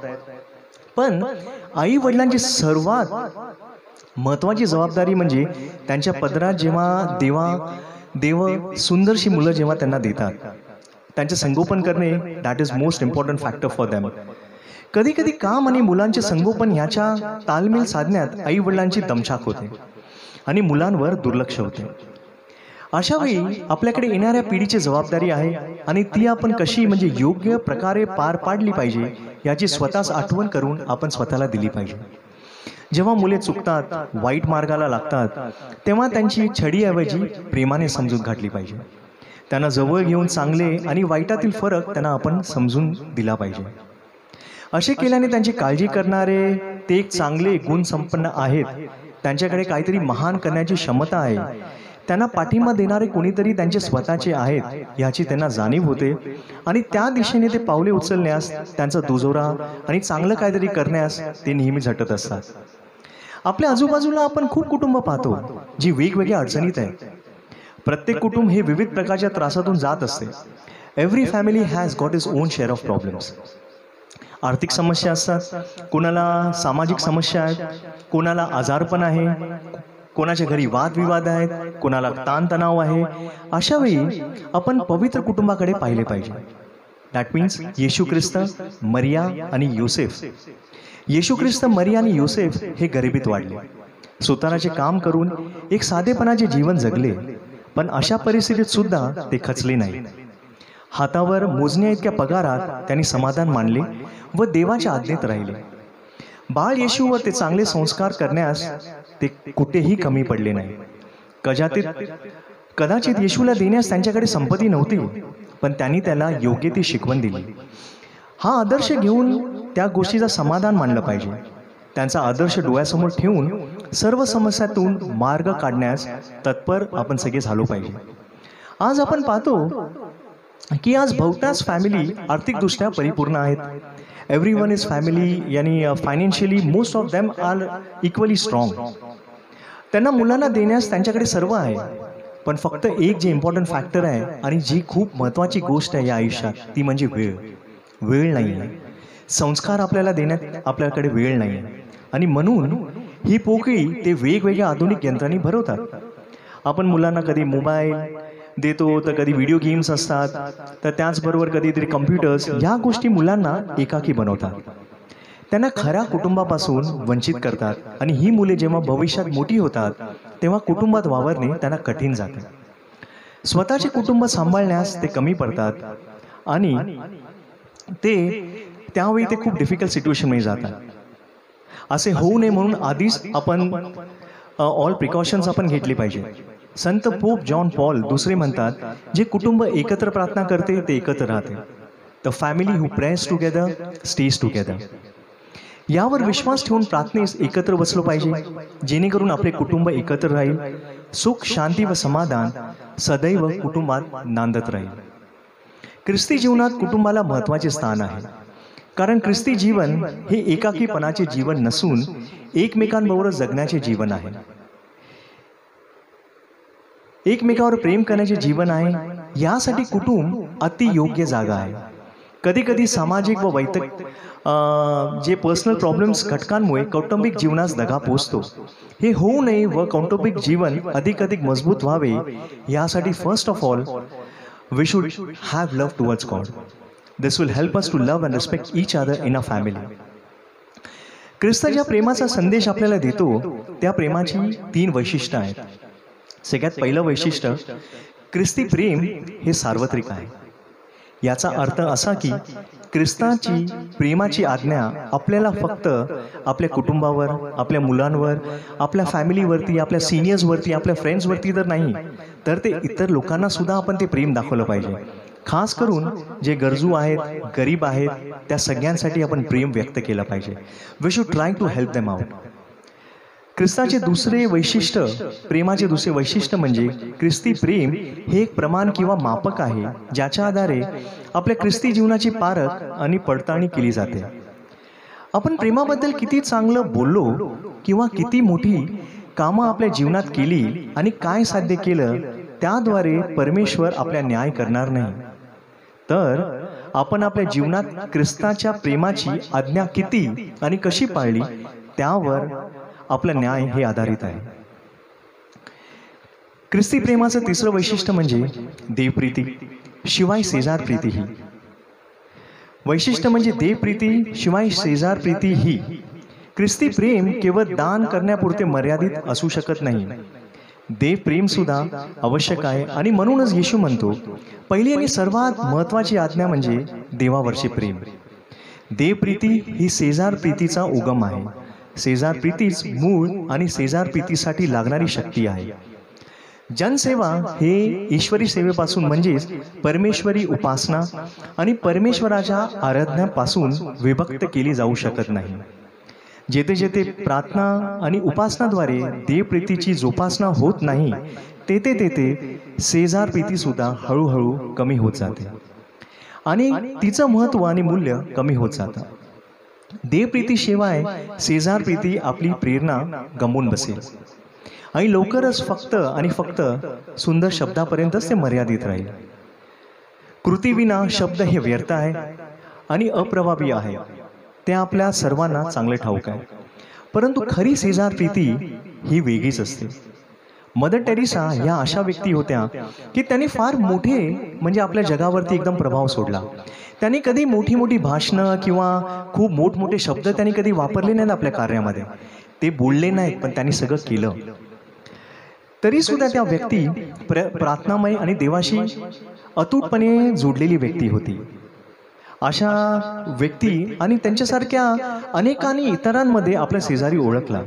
पण आई वडिलांची सर्वात महत्त्वाची जबाबदारी म्हणजे त्यांच्या पदरात जेव्हा देव सुंदरशी मुलं जेव्हा त्यांना देतात, त्यांचे संगोपन करणे that is most important factor for them. कधी कधी काम आणि मुलांचे संगोपन ह्याच्या तालमेल साधण्यात आई वडिलांची दमछाक होते आणि मुलांवर दुर्लक्ष होते. अशा वेळी आपल्याकडे येणाऱ्या पिढीची जबाबदारी आहे आणि ती आपण कशी म्हणजे योग्य प्रकारे पार पाडली पाहिजे याची स्वतःच आठवण करून आपण स्वतःला दिली पाहिजे. जेव्हा मुले चुकतात, वाईट मार्गाला लागतात, तेव्हा त्यांची छडीऐवजी प्रेमाने समजूत घातली पाहिजे. त्यांना जवळ घेऊन चांगले आणि वाईटातील फरक त्यांना आपण समजून दिला पाहिजे. असे केल्याने त्यांची काळजी करणारे ते एक चांगले गुण संपन्न आहेत. त्यांच्याकडे काहीतरी महान करण्याची क्षमता आहे. त्यांना पाठिंबा देणारे कोणीतरी त्यांचे स्वतःचे आहेत याची त्यांना जाणीव होते आणि त्या दिशेने ते पावले उचलण्यास, त्यांचा दुजोरा आणि चांगलं काहीतरी करण्यास ते नेहमी झटत असतात. आपल्या आजूबाजूला आपण खूप कुटुंब पाहतो जी वेगवेगळ्या अडचणीत आहेत. प्रत्येक कुटुंब हे विविध प्रकारच्या त्रासातून जात असते. Every family has got is on share of problems. आर्थिक समस्या असतात, कोणाला सामाजिक समस्या आहेत, कोणाला आजारपण आहे, कोणाच्या घरी वादविवाद आहेत, कोणाला ताणतणाव आहे. अशा वेळी आपण पवित्र कुटुंबाकडे पाहिले पाहिजे. दॅट मीन्स येशू ख्रिस्त, मरिया आणि योसेफ येशू ख्रिस्त, मरी आणि योसेफ हे गरिबीत वाढले, सुताराचे काम करून एक साधेपणाचे जीवन जगले, पण अशा परिस्थितीत सुद्धा ते खचले नाही. हातावर मोजण्या इतक्या पगारात त्यांनी समाधान मानले व देवाच्या आज्ञेत राहिले. बाळ येशूवर ते चांगले संस्कार करण्यास ते कुठेही कमी पडले नाही. कदाचित येशूला देण्यास त्यांच्याकडे संपत्ती नव्हती, पण त्यांनी त्याला योग्य ती शिकवण दिली. हा आदर्श घेऊन त्या गोष्टीचा समाधान मानलं पाहिजे. त्यांचा आदर्श डोळ्यासमोर ठेवून सर्व समस्यातून मार्ग काढण्यास तत्पर आपण सगळे झालो पाहिजे. आज आपण पाहतो की आज बहुतांश फॅमिली आर्थिकदृष्ट्या परिपूर्ण आहेत. एव्हरीवन इज फॅमिली, यानी financially most of them are equally strong. त्यांना मुलांना देण्यास त्यांच्याकडे सर्व आहे, पण फक्त एक जे इम्पॉर्टंट फॅक्टर आहे आणि जी खूप महत्त्वाची गोष्ट आहे या आयुष्यात, ती म्हणजे वेळ नाही आहे. संस्कार आपल्याला देण्यात आपल्याकडे वेळ नाही आहे, आणि म्हणून ही पोकळी ते वेगवेगळ्या आधुनिक यंत्रांनी भरवतात. आपण मुलांना कधी मोबाईल देतो, तर कधी व्हिडिओ गेम्स असतात, तर त्याचबरोबर कधीतरी कम्प्युटर्स. ह्या गोष्टी मुलांना एकाकी बनवतात, त्यांना खऱ्या कुटुंबापासून वंचित करतात, आणि ही मुले जेव्हा भविष्यात मोठी होतात तेव्हा कुटुंबात वावरणे त्यांना कठीण जाते. स्वतःचे कुटुंब सांभाळण्यास ते कमी पडतात, आणि त्यावेळी ते खूप डिफिकल्ट सिच्युएशनमध्ये जातात. असे होऊ नये म्हणून आधीच आपण ऑल प्रिकॉशन्स आपण घेतली पाहिजे. संत पोप जॉन पॉल दुसरे म्हणतात, जे कुटुंब एकत्र प्रार्थना करते ते एकत्र राहते. The family who praise together stage together. यावर विश्वास ठेवून प्रार्थनेस एकत्र बसलो पाहिजे, जेणेकरून आपले कुटुंब एकत्र राहील. सुख, शांती व समाधान सदैव कुटुंबात नांदत राहील. ख्रिस्ती जीवनात कुटुंबाला महत्त्वाचे स्थान आहे, कारण ख्रिस्ती जीवन हे एकाकीपणाचे जीवन नसून एकमेकांबरोबर जगण्याचे जीवन आहे, एकमेकावर प्रेम करण्याचे जीवन आहे. यासाठी कुटुंब अति योग्य जागा आहे. कधी कधी सामाजिक व वैयक्तिक जे पर्सनल प्रॉब्लेम्स घटकांमुळे कौटुंबिक जीवनास दगा पोचतो. हे होऊ नये व कौटुंबिक जीवन अधिक मजबूत व्हावे, यासाठी first of all we should have love towards God. This will help us to love and respect each other in a family. ख्रिस्त ज्या प्रेमाचा संदेश आपल्याला देतो, त्या प्रेमाची 3 वैशिष्ट्य आहेत. सगळ्यात पहिलं वैशिष्ट्य, ख्रिस्ती प्रेम हे सार्वत्रिक आहे. याचा अर्थ असा की ख्रिस्ताची प्रेमाची आज्ञा आपल्याला फक्त आपल्या कुटुंबावर, आपल्या मुलांवर, आपल्या फॅमिलीवरती, आपल्या सिनियर्सवरती, आपल्या फ्रेंड्सवरती तर नाही, तर ते इतर लोकांना सुद्धा आपण ते प्रेम दाखवलं पाहिजे. खास करून जे गरजू आहेत, गरीब आहेत, त्या सगळ्यांसाठी आपण प्रेम व्यक्त केलं पाहिजे. We should try to help them out. ख्रिस्ताचे दुसरे वैशिष्ट्य, प्रेमाचे दुसरे वैशिष्ट्य म्हणजे ख्रिस्ती प्रेम हे एक प्रमाण किंवा मापक आहे, ज्याच्या आधारे आपल्या ख्रिस्ती जीवनाची पारख आणि पडताळणी केली जाते. आपण प्रेमाबद्दल किती चांगलं बोललो किंवा किती मोठी कामं आपल्या जीवनात केली आणि काय साध्य केलं, त्याद्वारे परमेश्वर आपल्या न्याय करणार नाही. तर आपण आपल्या जीवनात ख्रिस्ताच्या प्रेमाची आज्ञा किती आणि कशी पाळली, त्यावर आपलं न्याय हे आधारित आहे. ख्रिस्ती प्रेमाचं तिसरं वैशिष्ट्य म्हणजे देवप्रीती शिवाय शेजार प्रीती ही. वैशिष्ट्य म्हणजे देवप्रीती शिवाय शेजार प्रीती ही. ख्रिस्ती प्रेम केवळ दान करण्यापुरते मर्यादित असू शकत नाही. देव प्रेम सुद्धा आवश्यक आहे, आणि म्हणूनच येशू म्हणतो, पहिली आणि सर्वात महत्त्वाची आज्ञा म्हणजे देवावरचे प्रेम. देवप्रीती ही शेजार प्रीतीचा उगम आहे. शेजार प्रीतीच मूळ आणि शेजार प्रीतीसाठी लागणारी शक्ती आहे. जनसेवा हे ईश्वरी सेवेपासून म्हणजेच परमेश्वरी उपासना आणि परमेश्वराच्या आराधनापासून विभक्त केली जाऊ शकत नाही. जेथे जेथे प्रार्थना आणि उपासनाद्वारे देवप्रीतीची जोपासना होत नाही, तेथे तेथे शेजार प्रीती सुद्धा हळूहळू कमी होत जाते आणि तिचं महत्त्व आणि मूल्य कमी होत जातं. देवप्रीतीशिवाय शेजार प्रीती आपली प्रेरणा गमावून बसेल आणि लवकरच फक्त आणि फक्त सुंदर शब्दापर्यंतच ते मर्यादित राहील. कृतीविना शब्द हे व्यर्थ आहे आणि अप्रभावी आहे, ते आपल्या सर्वांना चांगले ठाऊक आहे. परंतु खरी शेजार प्रीती ही वेगळीच असते. मदर टेरेसा या अशा व्यक्ती होत्या की त्यांनी फार मोठे म्हणजे आपल्या जगावरती एकदम प्रभाव सोडला. त्यांनी कधी मोठी मोठी भाषणं किंवा खूप मोठमोठे शब्द त्यांनी कधी वापरले नाहीत आपल्या कार्यामध्ये. ते बोलले नाहीत, पण त्यांनी सगळं केलं. तरीसुद्धा त्या व्यक्ती प्रार्थनामय आणि देवाशी अतूटपणे जोडलेली व्यक्ती होती. अशा व्यक्ती आणि त्यांच्यासारख्या अनेकांनी इतरांमध्ये आपला शेजारी ओळखला,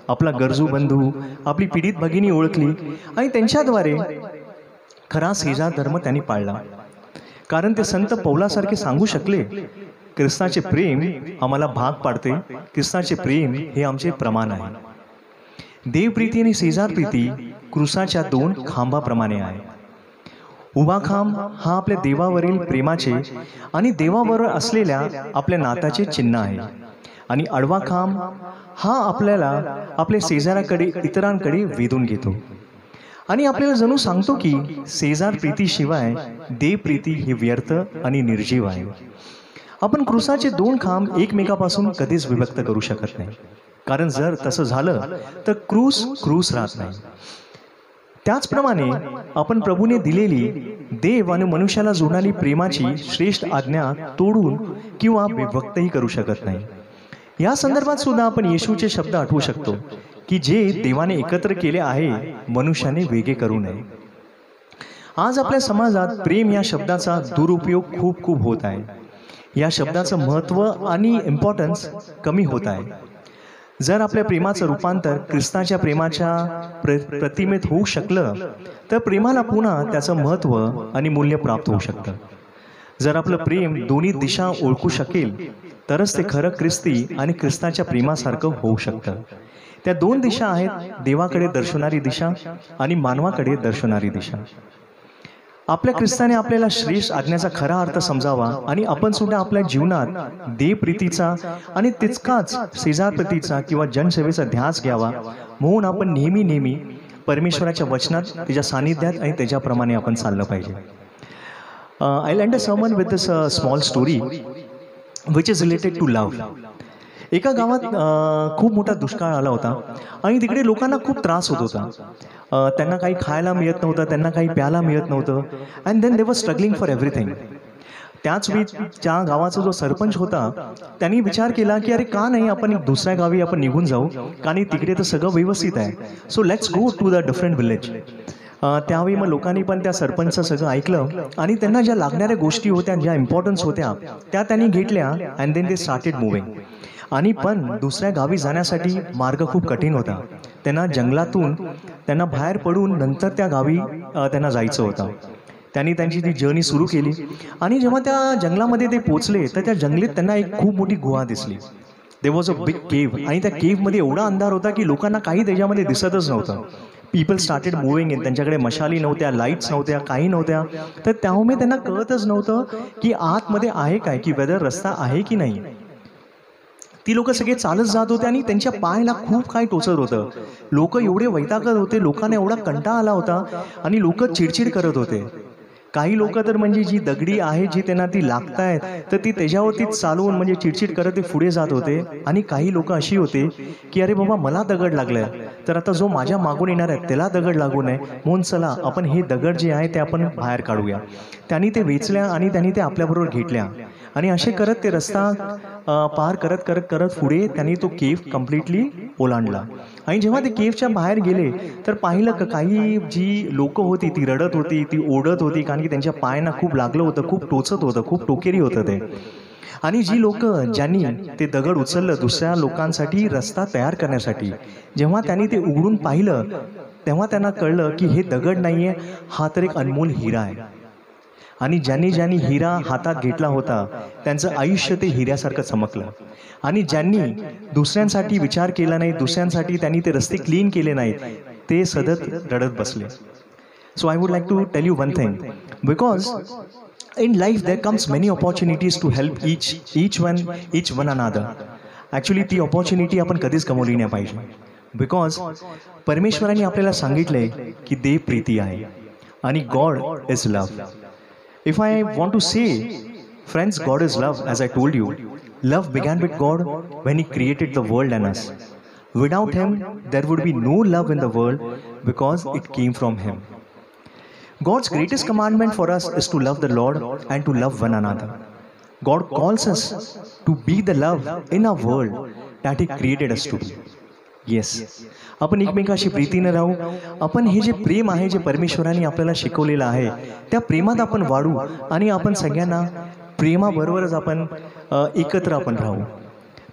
आपला गरजू बंधू, आपली पीडित भगिनी ओळखली आणि त्यांच्याद्वारे खरा शेजार धर्म त्यांनी पाळला. कारण ते संत पौलासारखे सांगू शकले, ख्रिस्ताचे प्रेम आम्हाला भाग पाडते, ख्रिस्ताचे प्रेम हे आमचे प्रमाण आहे. देवप्रीती आणि शेजारप्रीती क्रूसाच्या 2 खांबाप्रमाणे आहे. उभा खांब हा आपल्या देवावरील प्रेमाचे आणि देवाबरोबर असलेल्या आपल्या नात्याचे चिन्ह आहे, आणि आडवा खांब हा आपल्याला आपल्या शेजाराकडे इतरांकडे वेधून घेतो आणि आपल्याला जणू सांगतो की शेजार प्रीतीशिवाय देवप्रीती ही व्यर्थ आणि निर्जीव आहे. आपण क्रूसाचे 2 खांब एकमेकापासून कधीच विभक्त करू शकत नाही, कारण जर तसं झालं तर क्रूस राहत नाही. त्याचप्रमाणे आपण प्रभूने दिलेली देव आणि मनुष्याला जोडणारी प्रेमाची श्रेष्ठ आज्ञा तोडून किंवा विभक्तही करू शकत नाही. या संदर्भात सुद्धा आपण येशूचे शब्द आठवू शकतो की जे देवाने एकत्र केले आहे मनुष्याने वेगळे करू नये. आज आपल्या समाजात प्रेम या शब्दाचा दुरुपयोग खूप होत आहे. या शब्दाचं महत्त्व आणि इम्पॉर्टन्स कमी होत आहे. जर आपल्या प्रेमाचं रूपांतर ख्रिस्ताच्या प्रेमाच्या प्रतिमेत होऊ शकलं तर प्रेमाला पुन्हा त्याचं महत्त्व आणि मूल्य प्राप्त होऊ शकतं. जर आपलं प्रेम दोन्ही दिशा ओळखू शकेल तरच ते खरं ख्रिस्ती आणि ख्रिस्ताच्या प्रेमासारखं होऊ शकतं. त्या 2 दिशा आहेत, देवाकडे दर्शवणारी दिशा आणि मानवाकडे दर्शवणारी दिशा. आपल्या ख्रिस्ताने आपल्याला श्रेष्ठ आज्ञाचा खरा अर्थ समजावा आणि आपण सुद्धा आपल्या जीवनात देवप्रीतीचा आणि तितकाच शेजारप्रीतीचा किंवा जनसेवेचा ध्यास घ्यावा, म्हणून आपण नेहमी परमेश्वराच्या वचनात, त्याच्या सानिध्यात आणि त्याच्याप्रमाणे आपण चाललं पाहिजे. I end a sermon with this small story which is related to love. एका गावात खूप मोठा दुष्काळ आला होता आणि तिकडे लोकांना खूप त्रास होत होता. त्यांना काही खायला मिळत नव्हतं, त्यांना काही प्यायला मिळत नव्हतं, and then they were struggling for everything. त्याच वेळी त्या गावाचा जो सरपंच होता त्यांनी विचार केला की अरे का नाही आपण एक दुसऱ्या गावी आपण निघून जाऊ, कारण तिकडे तर सगळं व्यवस्थित आहे. So let's go to the different village. त्यावेळी मग लोकांनी पण त्या सरपंचचं सगळं ऐकलं आणि त्यांना ज्या लागणाऱ्या गोष्टी होत्या, ज्या इम्पॉर्टन्स होत्या त्या त्यांनी घेतल्या and then they started moving. आणि पण दुसऱ्या गावी जाण्यासाठी मार्ग खूप कठीण होता. त्यांना जंगलातून त्यांना बाहेर पडून नंतर त्या गावी त्यांना जायचं होतं. त्यांनी त्यांची ती जर्नी सुरू केली आणि जेव्हा त्या जंगलामध्ये ते पोचले तर त्या जंगलीत त्यांना एक खूप मोठी गुहा दिसली. There was a big cave आणि त्या केव्हमध्ये एवढा अंधार होता की लोकांना काही त्याच्यामध्ये दिसतच नव्हतं. People started moving in. त्यांच्याकडे मशाली नव्हत्या, लाईट्स नव्हत्या, काही नव्हत्या. तर त्यामुळे त्यांना कळतच नव्हतं की आतमध्ये आहे काय, की वेदर रस्ता आहे की नाही. ती लोक सगळे चालत जात होते आणि त्यांच्या पायाला खूप काही टोचत होतं. लोक एवढे वैतागत होते, लोकांना एवढा कंटाळा आला होता आणि लोक चिडचिड करत होते. काही लोक तर म्हणजे जी दगडी आहे जी त्यांना ती लागतायत तर ती त्याच्यावरतीच चालवून म्हणजे चिडचिड करत ते पुढे जात होते. आणि काही लोक अशी होते की अरे बाबा मला दगड लागलाय तर आता जो माझ्या मागून येणार आहे त्याला दगड लागू नये, म्हणून चला आपण हे दगड जे आहे ते आपण बाहेर काढूया. त्यांनी ते वेचल्या आणि त्यांनी ते आपल्याबरोबर घेतल्या आणि असे करत ते रस्ता पार करत करत करत पुढे त्यांनी तो केव्ह कम्प्लिटली ओलांडला. आणि जेव्हा ते केव्हच्या बाहेर गेले तर पाहिलं काही जी लोक होती ती रडत होती, ती ओढत होती, कारण की त्यांच्या पायांना खूप लागलं होतं, खूप टोचत होतं, खूप टोकेरी होतं ते. आणि जी लोक ज्यांनी ते दगड उचललं दुसऱ्या लोकांसाठी रस्ता तयार करण्यासाठी, जेव्हा त्यांनी ते उघडून पाहिलं तेव्हा त्यांना कळलं की हे दगड नाहीये, हा तर एक अनमोल हिरा आहे. आणि ज्यांनी हिरा हातात घेतला होता त्यांचं आयुष्य ते हिऱ्यासारखं चमकलं. आणि ज्यांनी दुसऱ्यांसाठी विचार केला नाही, दुसऱ्यांसाठी त्यांनी ते रस्ते क्लीन केले नाहीत, ते सतत रडत बसले. So I would like to tell you one thing, because in life there comes many opportunities to help each one another. Actually ती opportunity आपण कधीच गमावली नाही पाहिजे, बिकॉज परमेश्वराने आपल्याला सांगितले की देव प्रीती आहे आणि God is love. If I want to say, friends, God is love. As I told you, love began with God when He created the world and us. Without Him, there would be no love in the world, because it came from Him. God's greatest commandment for us is to love the Lord and to love one another. God calls us to be the love in our world that He created us to be. Yes, आपण एकमेकाशी प्रीतीने राहू. आपण हे जे प्रेम आहे, जे परमेश्वराने आपल्याला शिकवलेलं आहे, त्या प्रेमात आपण वाढू आणि आपण सगळ्यांना प्रेमाबरोबरच आपण एकत्र आपण राहू.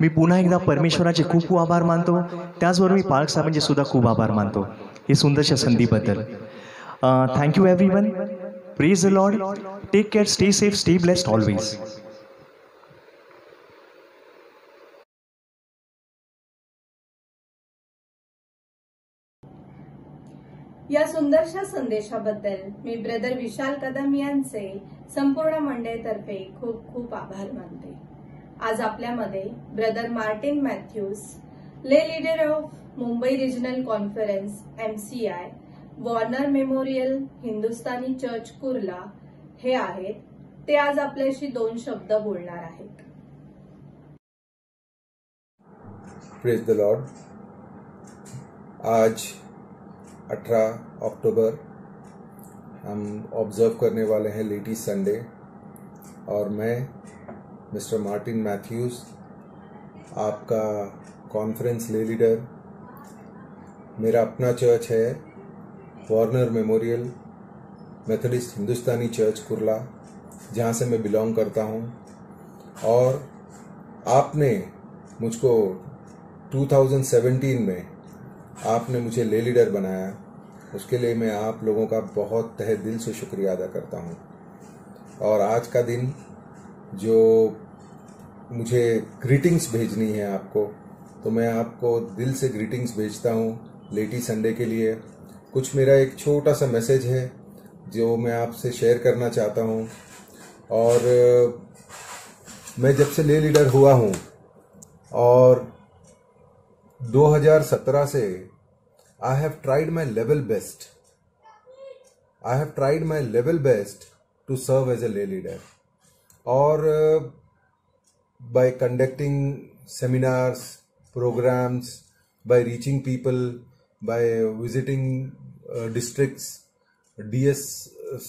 मी पुन्हा एकदा परमेश्वराचे खूप खूप आभार मानतो. त्याचबरोबर मी पालक साहेबांचे सुद्धा खूप आभार मानतो ही सुंदरशा संधीबद्दल. Thank you everyone. Praise the lord. Take care. Stay safe. Stay blessed always.
या सुंदरशा संदेशाबद्दल मी ब्रदर विशाल कदम यांचे संपूर्ण मंडळीतर्फे खूप खूप आभार मानते. आज आपल्यामध्ये ब्रदर मार्टिन मॅथ्यूज, ले leader of Mumbai regional conference MCI, Warner memorial Hindustani church Kurla हे आहेत. ते आज आपल्याशी 2 शब्द बोलणार आहेत.
Praise the Lord. आज 18 अक्टूबर हम ऑब्जर्व करने वाले हैं लेडी संडे, और मैं मिस्टर मार्टिन मैथ्यूज, आपका कॉन्फ्रेंस ले लीडर. मेरा अपना चर्च है Warner memorial Methodist Hindustani church Kurla, जहाँ से मैं बिलोंग करता हूँ. और आपने मुझको 2017 में आपने मुझे ले लीडर बनाया. उसके लिए मैं आप लोगों का बहुत तहे दिल से शुक्रिया अदा करता हूँ. और आज का दिन जो मुझे ग्रीटिंग्स भेजनी है आपको, तो मैं आपको दिल से ग्रीटिंग्स भेजता हूँ लेडी संडे के लिए. कुछ मेरा एक छोटा सा मैसेज है जो मैं आपसे शेयर करना चाहता हूँ. और मैं जब से ले लीडर हुआ हूँ और 2017 से I have tried my level best. I have tried my level best to serve as a lay leader. और by conducting seminars, programs, by reaching people, by visiting districts, DS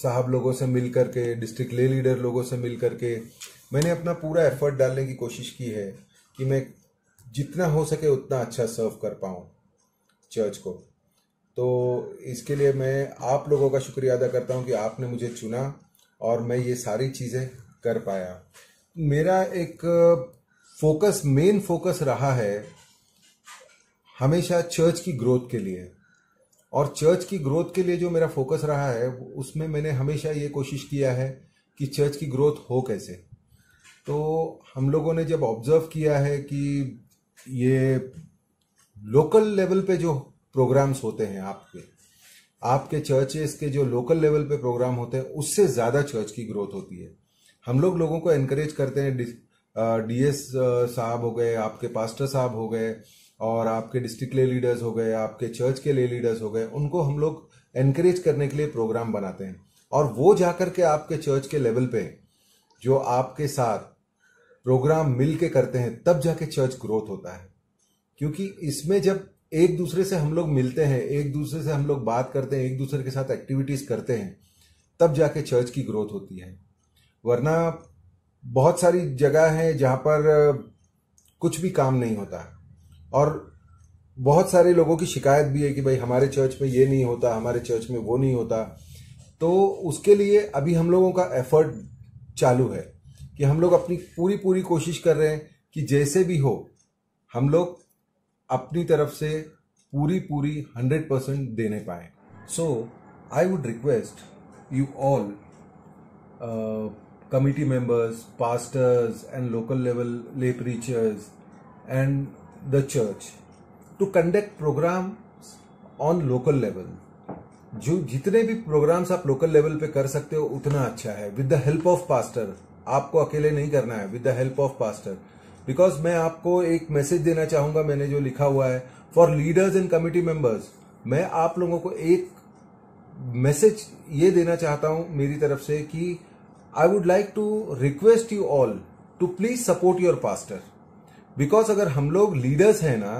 साहब लोगों से मिल करके, डिस्ट्रिक्ट ले लीडर लोगों से मिल करके मैंने अपना पूरा एफर्ट डालने की कोशिश की है कि मैं जितना हो सके उतना अच्छा सर्व कर पाऊँ चर्च को. तो इसके लिए मैं आप लोगों का शुक्रिया अदा करता हूं कि आपने मुझे चुना और मैं ये सारी चीज़ें कर पाया. मेरा एक मेन फोकस रहा है हमेशा चर्च की ग्रोथ के लिए. और चर्च की ग्रोथ के लिए जो मेरा फोकस रहा है उसमें मैंने हमेशा ये कोशिश किया है कि चर्च की ग्रोथ हो कैसे. तो हम लोगों ने जब ऑब्जर्व किया है कि ये लोकल लेवल पे जो प्रोग्राम्स होते हैं आपके चर्चेस के जो लोकल लेवल पे प्रोग्राम होते हैं उससे ज़्यादा चर्च की ग्रोथ होती है. हम लोगों को एनकरेज करते हैं. DS साहब हो गए, आपके पास्टर साहब हो गए, और आपके डिस्ट्रिक्ट ले लीडर्स हो गए, आपके चर्च के ले लीडर्स हो गए, उनको हम लोग एनकरेज करने के लिए प्रोग्राम बनाते हैं. और वो जाकर के आपके चर्च के लेवल पे जो आपके साथ प्रोग्राम मिल के करते हैं तब जाके चर्च ग्रोथ होता है. क्योंकि इसमें जब एक दूसरे से हम लोग मिलते हैं, एक दूसरे से हम लोग बात करते हैं, एक दूसरे के साथ एक्टिविटीज करते हैं, तब जाके चर्च की ग्रोथ होती है. वरना बहुत सारी जगह है जहां पर कुछ भी काम नहीं होता, और बहुत सारे लोगों की शिकायत भी है कि भाई हमारे चर्च में ये नहीं होता, हमारे चर्च में वो नहीं होता. तो उसके लिए अभी हम लोगों का एफर्ट चालू है कि हम लोग अपनी पूरी कोशिश कर रहे हैं कि जैसे भी हो हम लोग अपनी तरफ से पूरी 100% देने पाए. So I would request you all committee members, pastors and local level lay preachers and the church to conduct programs on local level. जो जितने भी प्रोग्राम्स आप लोकल लेवल पे कर सकते हो उतना अच्छा है, विद द हेल्प ऑफ पास्टर. आपको अकेले नहीं करना है, विद the help of pastor. Because मैं आपको एक मैसेज देना चाहूंगा, मैंने जो लिखा हुआ है for leaders end committee members, मैं आप लोगों को एक मैसेज ये देना चाहता हूं मेरी तरफ से कि I would like to request you all to please support your pastor. Because अगर हम लोग लीडर्स हैं ना,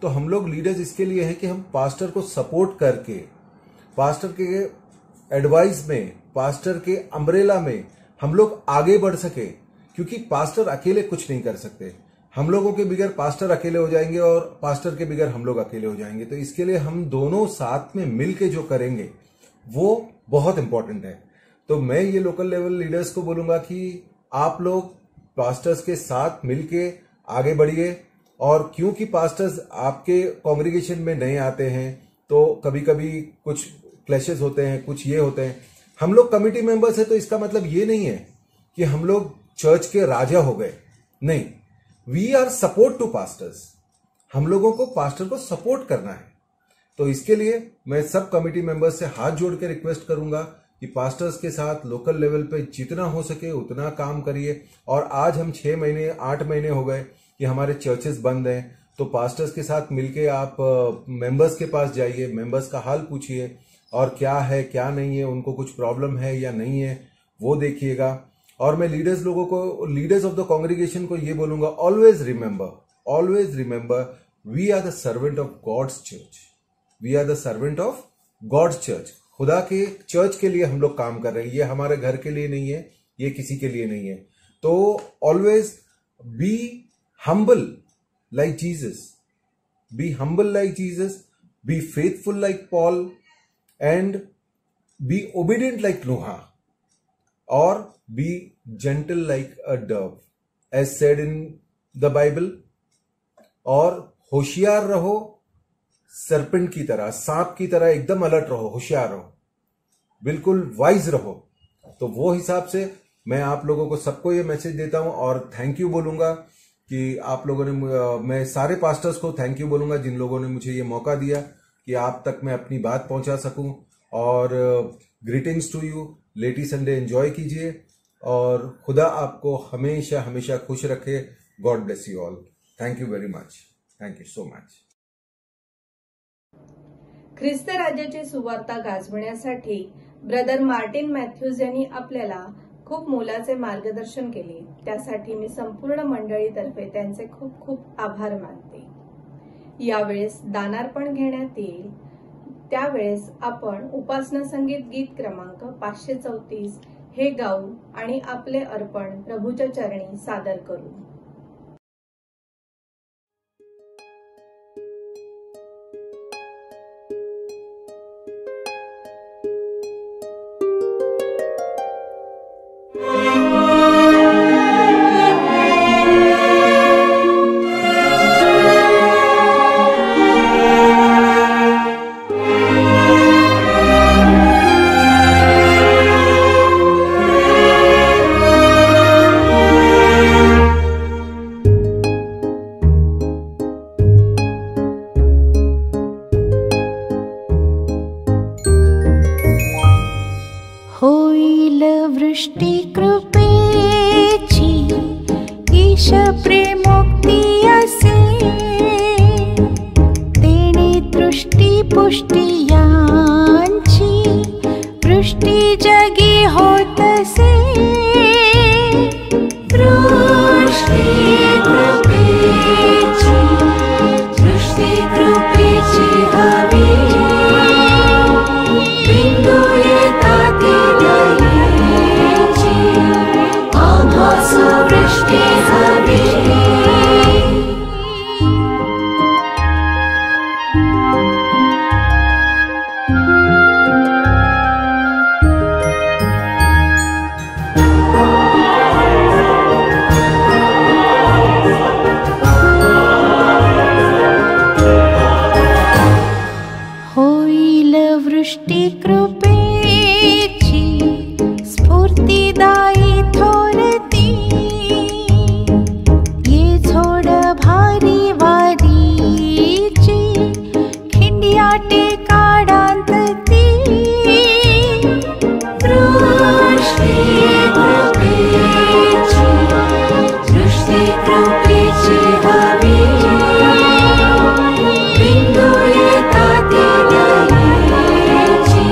तो हम लोग लीडर्स इसके लिए हैं कि हम पास्टर को सपोर्ट करके, पास्टर के एडवाइस में, पास्टर के अम्ब्रेला में हम लोग आगे बढ़ सके, क्योंकि पास्टर अकेले कुछ नहीं कर सकते। हम लोगों के बगैर पास्टर अकेले हो जाएंगे और पास्टर के बगैर हम लोग अकेले हो जाएंगे। तो इसके लिए हम दोनों साथ में मिलके जो करेंगे वो बहुत इंपॉर्टेंट है। तो मैं ये लोकल लेवल लीडर्स को बोलूंगा कि आप लोग पास्टर्स के साथ मिलके आगे बढ़िए। और क्योंकि पास्टर्स आपके कॉन्ग्रीगेशन में नहीं आते हैं तो कभी कभी कुछ क्लैशेस होते हैं, कुछ ये होते हैं। हम लोग कमिटी मेंबर्स हैं तो इसका मतलब ये नहीं है कि हम लोग चर्च के राजा हो गए, नहीं। We are support to pastors. हम लोगों को पास्टर को सपोर्ट करना है। तो इसके लिए मैं सब कमिटी मेंबर्स से हाथ जोड़ के रिक्वेस्ट करूंगा कि पास्टर्स के साथ लोकल लेवल पे जितना हो सके उतना काम करिए। और आज हम 6 महीने 8 महीने हो गए कि हमारे चर्चेस बंद हैं, तो पास्टर्स के साथ मिलके आप मेंबर्स के पास जाइए, मेंबर्स का हाल पूछिए और क्या है क्या नहीं है, उनको कुछ प्रॉब्लम है या नहीं है वो देखिएगा। और मैं लीडर्स लोगों को, लीडर्स ऑफ द कांग्रीगेशन को ये बोलूंगा, always remember we are the servant of God's church. We are the servant of God's church. खुदा के चर्च के लिए हम लोग काम कर रहे हैं, ये हमारे घर के लिए नहीं है, ये किसी के लिए नहीं है। तो always be humble like Jesus. Be humble like Jesus. Be faithful like Paul. And be obedient like Noah. Or be gentle like a dove. As said in the Bible. और होशियार रहो सरपेंट की तरह, सांप की तरह एकदम अलर्ट रहो, होशियार रहो, बिल्कुल वाइज रहो। तो वो हिसाब से मैं आप लोगों को सबको ये मैसेज देता हूं और थैंक यू बोलूंगा कि आप लोगों ने, मैं सारे पास्टर्स को थैंक यू बोलूंगा जिन लोगों ने मुझे ये मौका दिया कि आप तक मैं अपनी बात पहुंचा सकूं। और greetings to you, lady Sunday enjoy कीजिए और खुदा आपको हमेशा हमेशा खुश रखे। God bless you all. Thank you very much. Thank you so much.
ख्रिस्त राज्याची सुवार्ता गाजवण्यासाठी ब्रदर मार्टिन मॅथ्यूज यांनी आपल्याला खूप मोलाचे मार्गदर्शन केले, त्यासाठी मी संपूर्ण मंडळीतर्फे त्यांचे खूप खूप आभार मानते। यावेळेस दानार्पण घेण्यात येईल, त्यावेळेस आपण उपासना संगीत गीत क्रमांक 534 हे गाऊ आणि आपले अर्पण प्रभूच्या चरणी सादर करू।
होईल वृष्टी कृपेची, ईश प्रेमोक्ती असे, तेणे दृष्टी पुष्टी यांची, वृष्टी जगी होतसे, दृष्टी कृपेची, दृष्टी कृपेची हवी, बिंदू येतात दयेची, आम्हास वृष्टी हवी। होईल वृष्टी कृपेची, स्फूर्तिदायी थोरती, ये झोड भारी वारीची, खिंडिया टेकाडांतती, दृष्टी कृपेची, दृष्टी कृपेची हवी, बिंदू येतात दयेची,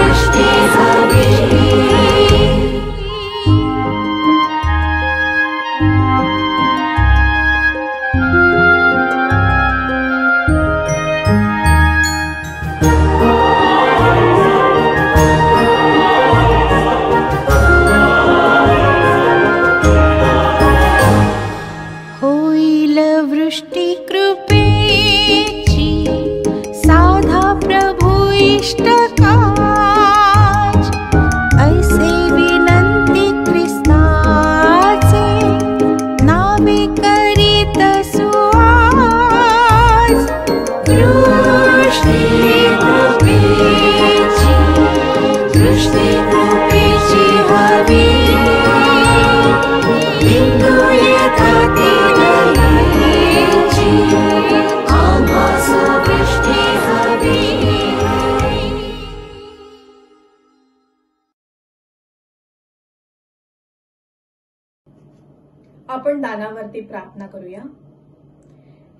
दृष्टि हवी होईल वृष्टी कृपेची साधा प्रभु इष्ट काज ऐसे विनंती ख्रिस्ताचे नावे करीत सुआज दृष्टी कृपेची हवी बिंदू येतात दयेची आम्हास दृष्टी हवी
आपण दानावरती प्रार्थना करूया.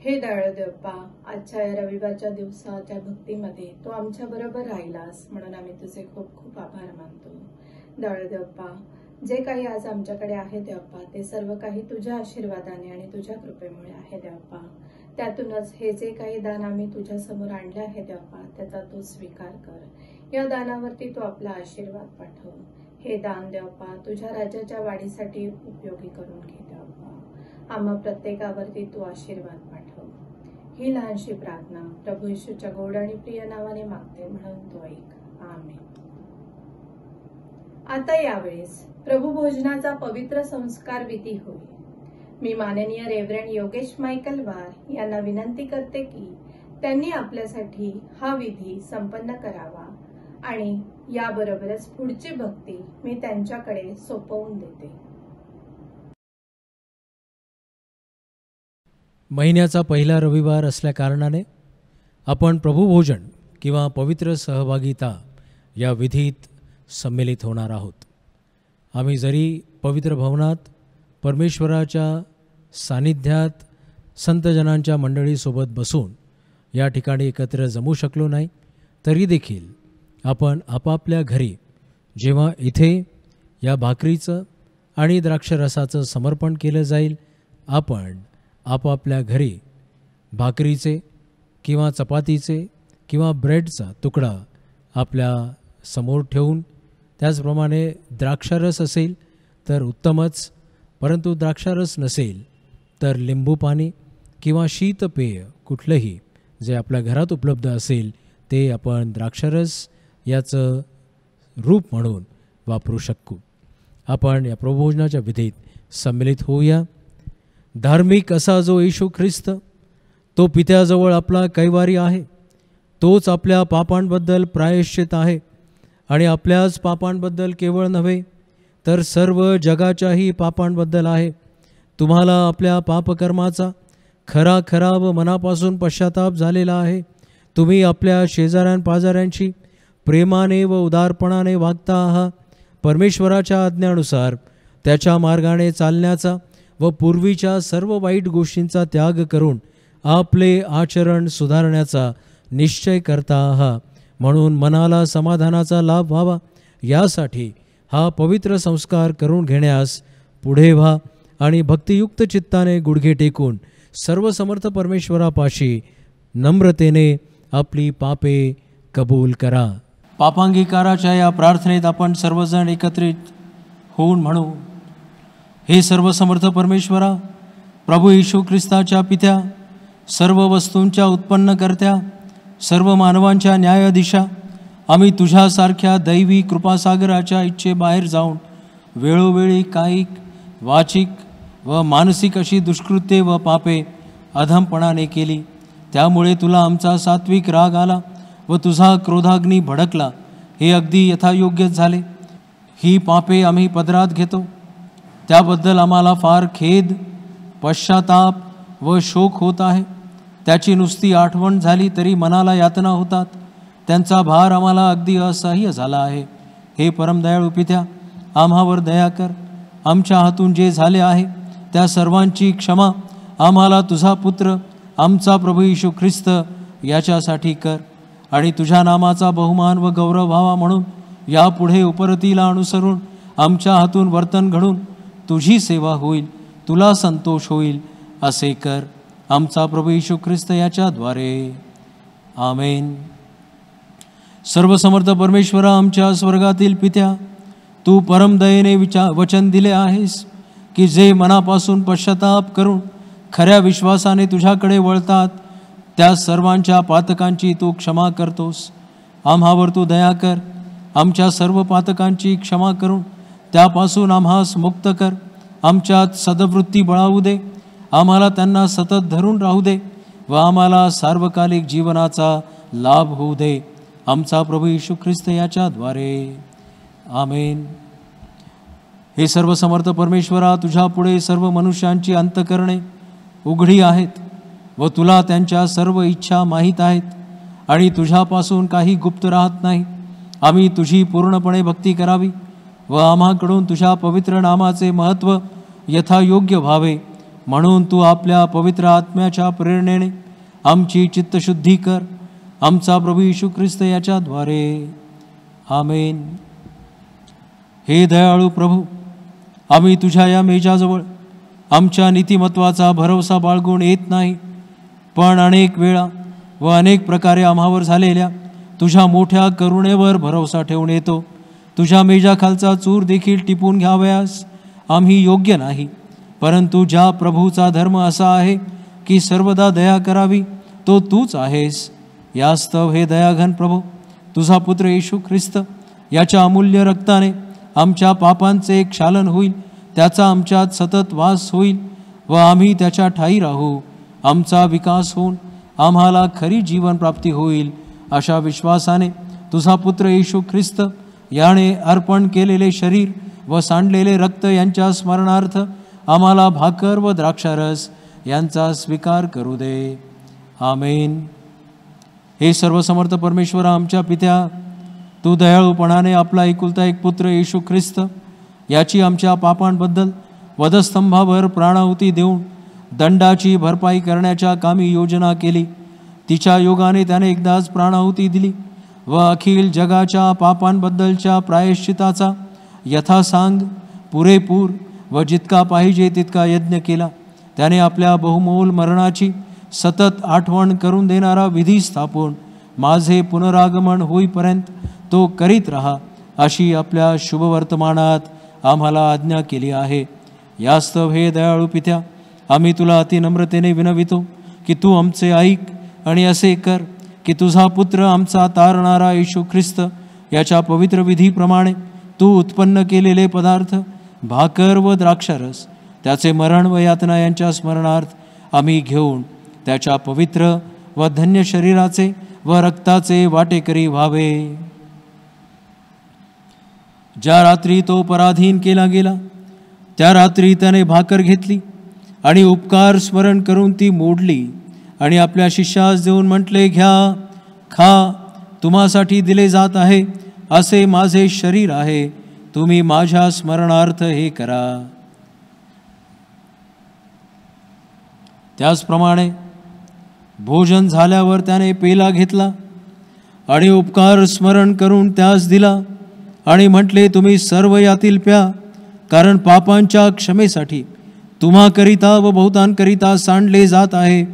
हे दयाळू देवप्पा, आजच्या या रविवारच्या दिवसाच्या भक्तीमध्ये तू आमच्या बरोबर राहिलास म्हणून आम्ही तुझे खूप खूप आभार मानतो. दयाळू देवप्पा, जे काही आज आमच्याकडे आहे देवप्पा, ते सर्व काही तुझ्या आशीर्वादाने आणि तुझ्या कृपेमुळे आहे देवप्पा. त्यातूनच हे जे काही दान आम्ही तुझ्या समोर आणले आहे देवप्पा, त्याचा तू स्वीकार कर. या दानावरती तू आपला आशीर्वाद पाठव. हे दान देवप्पा तुझ्या राज्याच्या वाढीसाठी उपयोगी करून घे देवप्पा. आम्हा प्रत्येकावरती तू आशीर्वाद पाठव. ही लहानशी प्रार्थना प्रभू येशूच्या गोड आणि प्रिय नावाने मागते म्हणून तो ऐक. आमेन. आता यावेळेस प्रभू भोजनाचा पवित्र संस्कार विधी होईल. मी माननीय रेव्हरंड योगेश मायकल वार यांना विनंती करते की त्यांनी आपल्यासाठी हा विधी संपन्न करावा आणि याबरोबरच पुढची भक्ती मी त्यांच्याकडे सोपवून देते.
महिन्याचा पहिला रविवार असल्याकारणाने आपण प्रभुभोजन किंवा पवित्र सहभागिता या विधीत संमिलित होणार आहोत. आम्ही जरी पवित्र भवनात परमेश्वराच्या सानिध्यात संतजनांच्या मंडळीसोबत बसून या ठिकाणी एकत्र जमू शकलो नाही, तरी देखील आपण आपापल्या घरी जेव्हा इथे या भाकरीचं आणि द्राक्षरसाचं समर्पण केलं जाईल, आपण आपापल्या घरी भाकरीचे किंवा चपातीचे किंवा ब्रेडचा तुकडा आपल्या समोर ठेवून, त्याचप्रमाणे द्राक्षारस असेल तर उत्तमच, परंतु द्राक्षारस नसेल तर लिंबू पाणी किंवा शीतपेय कुठलंही जे आपल्या घरात उपलब्ध असेल ते आपण द्राक्षारस याचं रूप म्हणून वापरू शकू. आपण या प्रभुभोजनाच्या विधीत सम्मिलित होऊया. धार्मिक असा जो येशू ख्रिस्त, तो पित्याजवळ आपला कैवारी आहे, तोच आपल्या पापांबद्दल प्रायश्चित आहे आणि आपल्याच पापांबद्दल केवळ नव्हे तर सर्व जगाच्याही पापांबद्दल आहे. तुम्हाला आपल्या पापकर्माचा खरा व मनापासून पश्चाताप झालेला आहे. तुम्ही आपल्या शेजाऱ्यांपाजाऱ्यांशी प्रेमाने व उदारपणाने वागता आहात. परमेश्वराच्या आज्ञानुसार त्याच्या मार्गाने चालण्याचा व पूर्वीच्या सर्व वाईट गोष्टींचा त्याग करून आपले आचरण सुधारण्याचा निश्चय करता आहात. म्हणून मनाला समाधानाचा लाभ व्हावा यासाठी हा पवित्र संस्कार करून घेण्यास पुढे व्हा आणि भक्तियुक्त चित्ताने गुडघे टेकून सर्वसमर्थ परमेश्वरापाशी नम्रतेने आपली पापे कबूल करा. पापांगीकाराच्या या प्रार्थनेत आपण सर्वजण एकत्रित होऊन म्हणू. हे सर्वसमर्थ परमेश्वरा, प्रभू येशू ख्रिस्ताच्या पित्या, सर्व वस्तूंच्या उत्पन्नकर्त्या, सर्व मानवांच्या न्यायाधीशा, आम्ही तुझ्यासारख्या दैवी कृपासागराच्या इच्छेबाहेर जाऊन वेळोवेळी कायिक, वाचिक व मानसिक अशी दुष्कृत्ये व पापे अधमपणाने केली. त्यामुळे तुला आमचा सात्विक राग आला व तुझा क्रोधाग्नी भडकला. हे अगदी यथायोग्यच झाले. ही पापे आम्ही पदरात घेतो. त्याबद्दल आम्हाला फार खेद, पश्चाताप व शोक होत आहे. त्याची नुसती आठवण झाली तरी मनाला यातना होतात. त्यांचा भार आम्हाला अगदी असह्य झाला आहे. हे परमदयाळू पित्या, आम्हावर दया कर. आमच्या हातून जे झाले आहे त्या सर्वांची क्षमा आम्हाला तुझा पुत्र आमचा प्रभू येशू ख्रिस्त याच्यासाठी कर आणि तुझ्या नामाचा बहुमान व गौरव व्हावा म्हणून यापुढे उपरतीला अनुसरून आमच्या हातून वर्तन घडून तुझी सेवा होईल, तुला संतोष होईल असे कर. आमचा प्रभू येशू ख्रिस्त याच्याद्वारे. आमेन. सर्वसमर्थ परमेश्वरा, आमच्या स्वर्गातील पित्या, तू परमदयेने वचन दिले आहेस की जे मनापासून पश्चाताप करून खऱ्या विश्वासाने तुझ्याकडे वळतात त्या सर्वांच्या पातकांची तू क्षमा करतोस. आम्हावर तू दया कर. आमच्या सर्व पातकांची क्षमा करून त्यापासून आम्हास मुक्त कर. आमच्यात सद्वृत्ती बळावू दे. आम्हाला त्यांना सतत धरून राहू दे व आम्हाला सार्वकालिक जीवनाचा लाभ होऊ दे. आमचा प्रभू येशू ख्रिस्त याच्याद्वारे. आमेन. हे सर्वसमर्थ परमेश्वरा, तुझ्या पुढे सर्व मनुष्यांची अंतकरणे उघडी आहेत व तुला त्यांच्या सर्व इच्छा माहीत आहेत आणि तुझ्यापासून काही गुप्त राहत नाही. आम्ही तुझी पूर्णपणे भक्ती करावी व आम्हाकडून तुझ्या पवित्र नामाचे महत्त्व यथायोग्य व्हावे म्हणून तू आपल्या पवित्र आत्म्याच्या प्रेरणेने आमची चित्तशुद्धी कर. आमचा प्रभू येशू ख्रिस्त याच्याद्वारे. आमेन. हे दयाळू प्रभू, आम्ही तुझ्या या मेजाजवळ आमच्या नीतिमत्वाचा भरवसा बाळगून येत नाही, पण अनेक वेळा व अनेक प्रकारे आम्हावर झालेल्या तुझ्या मोठ्या करुणेवर भरवसा ठेवून येतो. तुझ्या मेजाखालचा चूर देखील टिपून घ्यावयास आम्ही योग्य नाही, परंतु ज्या प्रभूचा धर्म असा आहे की सर्वदा दया करावी तो तूच आहेस. यास्तव हे दयाघन प्रभू, तुझा पुत्र येशू ख्रिस्त याच्या अमूल्य रक्ताने आमच्या पापांचे एक क्षालन होईल, त्याचा आमच्यात सतत वास होईल व आम्ही त्याच्या ठायी राहू. आमचा विकास होऊन आम्हाला खरी जीवन प्राप्ती होईल अशा विश्वासाने तुझा पुत्र येशू ख्रिस्त याने अर्पण केलेले शरीर व सांडलेले रक्त यांच्या स्मरणार्थ आम्हाला भाकर व द्राक्षारस यांचा स्वीकार करू दे. आमेन. हे सर्वसमर्थ परमेश्वरा, आमच्या पित्या, तू दयाळूपणाने आपला एकुलता एक पुत्र येशू ख्रिस्त याची आमच्या पापांबद्दल वधस्तंभावर प्राणाहुती देऊन दंडाची भरपाई करण्याच्या कामी योजना केली. तिच्या योगाने त्याने एकदाच प्राणाहुती दिली व अखिल जगाच्या पापांबद्दलच्या प्रायश्चिताचा यथासांग पुरेपूर व जितका पाहिजे तितका यज्ञ केला. त्याने आपल्या बहुमोल मरणाची सतत आठवण करून देणारा विधी स्थापून माझे पुनरागमन होईपर्यंत तो करीत राहा अशी आपल्या शुभवर्तमानात आम्हाला आज्ञा केली आहे. यास्तव हे दयाळू पित्या, आम्ही तुला अतिनम्रतेने विनवितो की तू आमचे ऐक आणि असे कर की तुझा पुत्र आमचा तारणारा येशू ख्रिस्त याच्या पवित्र विधीप्रमाणे तू उत्पन्न केलेले पदार्थ भाकर व द्राक्षारस त्याचे मरण व यातना यांच्या स्मरणार्थ आम्ही घेऊन त्याच्या पवित्र व धन्य शरीराचे व रक्ताचे वाटेकरी व्हावे. ज्या रात्री तो पराधीन केला गेला त्या रात्री त्याने भाकर घेतली आणि उपकार स्मरण करून ती मोडली आणि आपल्या शिष्यास देऊन म्हटले, घ्या, खा, तुम्हासाठी दिले जात आहे, असे माझे शरीर आहे, तुम्ही माझ्या स्मरणार्थ हे करा. त्याचप्रमाणे भोजन झाल्यावर त्याने पेला घेतला आणि उपकार स्मरण करून त्यास दिला आणि म्हटले, तुम्ही सर्व यातील प्या, कारण पापांच्या क्षमेसाठी तुम्हाकरिता व बहुतांकरिता सांडले जात आहे,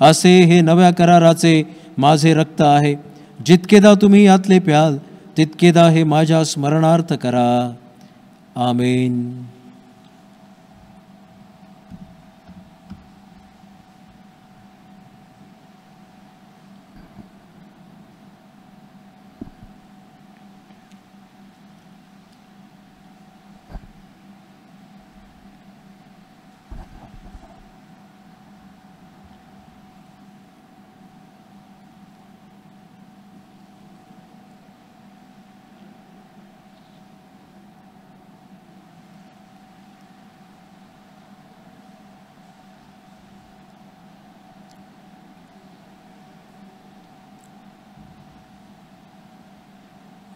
असे हे नव्या कराराचे माझे रक्त आहे. जितकेदा तुम्ही यातले प्याल तितकेदा हे माझ्या स्मरणार्थ करा. आमेन.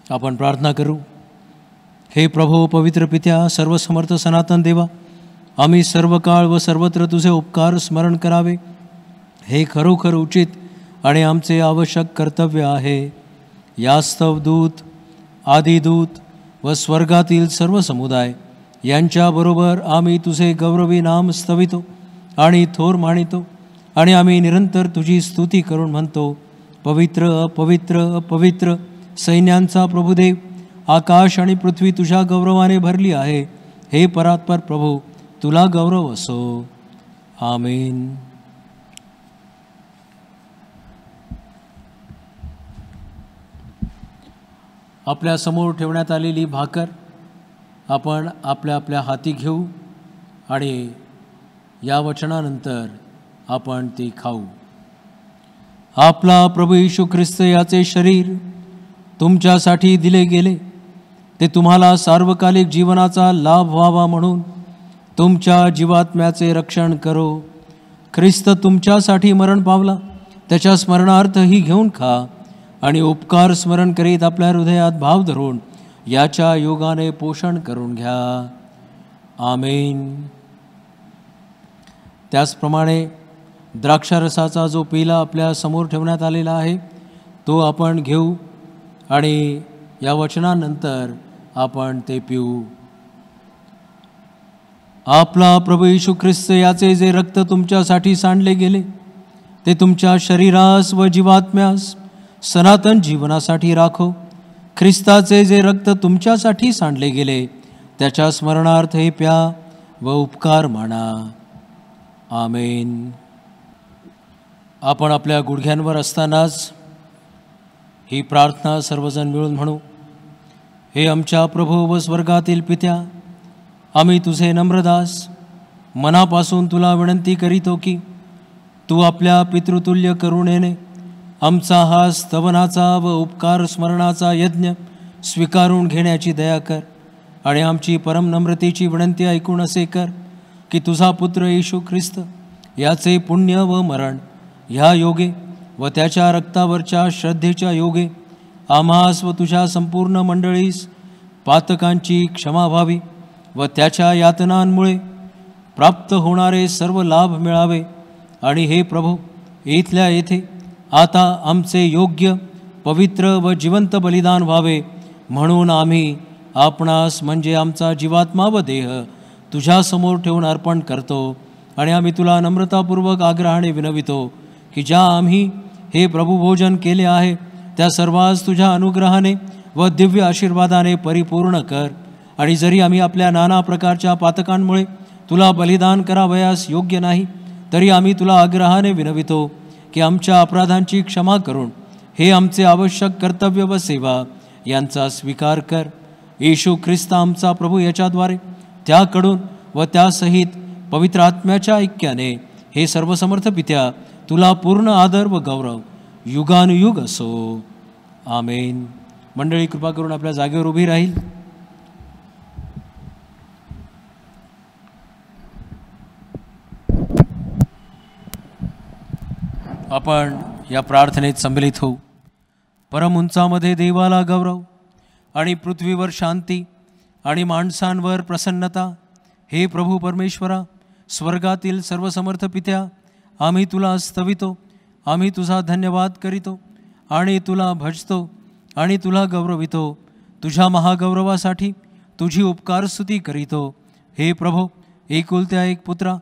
आपण प्रार्थना करू. हे प्रभो, पवित्र पित्या, सर्वसमर्थ सनातन देवा, आम्ही सर्व काळ व सर्वत्र तुझे उपकार स्मरण करावे हे खरोखर उचित आणि आमचे आवश्यक कर्तव्य आहे. यास्तव दूत आदिदूत व स्वर्गातील सर्व समुदाय यांच्याबरोबर आम्ही तुझे गौरवी नाम स्तवितो आणि थोर मानितो आणि आम्ही निरंतर तुझी स्तुती करून म्हणतो, पवित्र पवित्र पवित्र सैन्यांचा प्रभुदेव, आकाश आणि पृथ्वी तुझ्या गौरवाने भरली आहे. हे परात्पर प्रभू, तुला गौरव असो. आमीन. आपल्या समोर ठेवण्यात आलेली भाकर आपण आपल्या आपल्या हाती घेऊ आणि या वचनानंतर आपण ती खाऊ. आपला प्रभू येशू ख्रिस्त याचे शरीर तुमच्यासाठी दिले गेले, ते तुम्हाला सार्वकालिक जीवनाचा लाभ व्हावा म्हणून तुमच्या जीवात्म्याचे रक्षण करो. ख्रिस्त तुमच्यासाठी मरण पावला, त्याच्या स्मरणार्थ ही घेऊन खा आणि उपकार स्मरण करीत आपल्या हृदयात भाव धरून याच्या योगाने पोषण करून घ्या. आमेन. त्याचप्रमाणे द्राक्षारसाचा जो पेला आपल्या समोर ठेवण्यात आलेला आहे तो आपण घेऊ आणि या वचनानंतर आपण ते पिऊ. आपला प्रभू येशू ख्रिस्त याचे जे रक्त तुमच्यासाठी सांडले गेले, ते तुमच्या शरीरास व जीवात्म्यास सनातन जीवनासाठी राखो. ख्रिस्ताचे जे रक्त तुमच्यासाठी सांडले गेले, त्याच्या स्मरणार्थ हे प्या व उपकार माना. आमेन. आपण आपल्या गुडघ्यांवर असतानाच ही प्रार्थना सर्वजण मिळून म्हणू. हे आमच्या प्रभू व स्वर्गातील पित्या, आम्ही तुझे नम्रदास मनापासून तुला विनंती करीतो की तू आपल्या पितृतुल्य करुणेने आमचा हा स्तवनाचा व उपकार स्मरणाचा यज्ञ स्वीकारून घेण्याची दया कर आणि आमची परम नम्रतेची विनंती ऐकून असे कर की तुझा पुत्र येशू ख्रिस्त याचे पुण्य व मरण ह्या योगे व त्याच्या रक्तावरच्या श्रद्धेच्या योगे आम्हास व तुझ्या संपूर्ण मंडळीस पातकांची क्षमा व्हावी व त्याच्या यातनांमुळे प्राप्त होणारे सर्व लाभ मिळावे. आणि हे प्रभू, इथल्या येथे आता आमचे योग्य पवित्र व जिवंत बलिदान व्हावे म्हणून आम्ही आपणास म्हणजे आमचा जीवात्मा व देह तुझ्यासमोर ठेवून अर्पण करतो. आणि आम्ही तुला नम्रतापूर्वक आग्रहाने विनवितो की ज्या आम्ही हे प्रभुभोजन केले आहे त्या सर्वांस तुझ्या अनुग्रहाने व दिव्य आशीर्वादाने परिपूर्ण कर. आणि जरी आम्ही आपल्या नाना प्रकारच्या पातकांमुळे तुला बलिदान करावयास योग्य नाही, तरी आम्ही तुला आग्रहाने विनवितो की आमच्या अपराधांची क्षमा करून हे आमचे आवश्यक कर्तव्य व सेवा यांचा स्वीकार कर. येशू ख्रिस्त आमचा प्रभू याच्याद्वारे त्याकडून व त्यासहित पवित्र आत्म्याच्या ऐक्याने हे सर्वसमर्थ पित्या तुला पूर्ण आदर व गौरव युगानुयुग असो. आमेन. मंडळी कृपा करून आपल्या जागेवर उभी राहील. आपण या प्रार्थनेत संमिलित होऊ. परम उंचामध्ये देवाला गौरव आणि पृथ्वीवर शांती आणि माणसांवर प्रसन्नता. हे प्रभू परमेश्वरा, स्वर्गातील सर्वसमर्थ पित्या, आम्ही तुला स्तवितो, आम्ही तुझा धन्यवाद करीतो आणि तुला भजतो आणि तुला गौरवितो. तुझ्या महागौरवासाठी तुझी उपकारस्तुती करीतो. हे प्रभो, एकुलत्या एक पुत्रा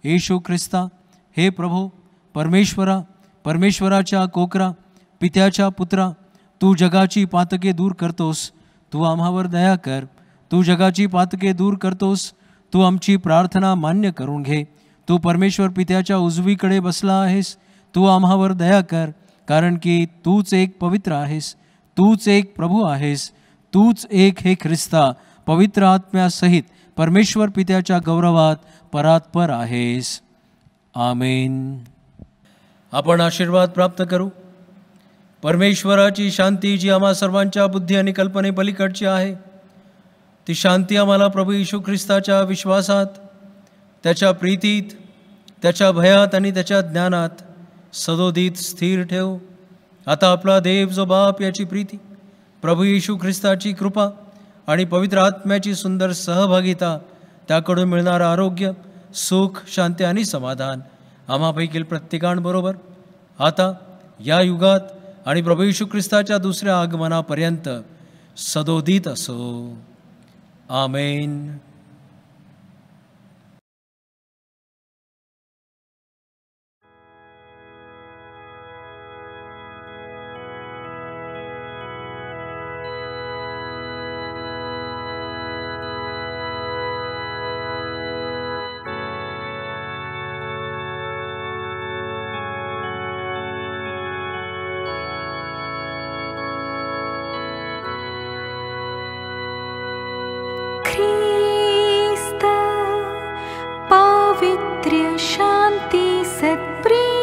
येशू ख्रिस्ता, हे प्रभो परमेश्वरा, परमेश्वराच्या कोकरा, पित्याच्या पुत्रा, तू जगाची पातके दूर करतोस, तू आम्हावर दया कर. तू जगाची पातके दूर करतोस, तू आमची प्रार्थना मान्य करून घे. तू परमेश्वर पित्याच्या उजवीकडे बसला आहेस, तू आम्हावर दया कर, कारण की तूच एक पवित्र आहेस, तूच एक प्रभू आहेस, तूच एक हे ख्रिस्ता पवित्र आत्म्यासहित परमेश्वर पित्याच्या गौरवात परात्पर आहेस. आमेन. आपण आशीर्वाद प्राप्त करू. परमेश्वराची शांती जी आम्हा सर्वांच्या बुद्धी आणि कल्पने पलीकडची आहे, ती शांती आम्हाला प्रभू येशू ख्रिस्ताच्या विश्वासात, त्याच्या प्रीतीत, त्याच्या भयात आणि त्याच्या ज्ञानात सदोदित स्थिर ठेव. आता आपला देव जो बाप याची प्रीती, प्रभू येशू ख्रिस्ताची कृपा आणि पवित्र आत्म्याची सुंदर सहभागिता, त्याकडून मिळणारं आरोग्य, सुख, शांती आणि समाधान आम्हापैकी प्रत्येकांबरोबर आता या युगात आणि प्रभू येशू ख्रिस्ताच्या दुसऱ्या आगमनापर्यंत सदोदित असो. आमेन.
ख्रीस्त पावित्र्य शांती सत्प्रीति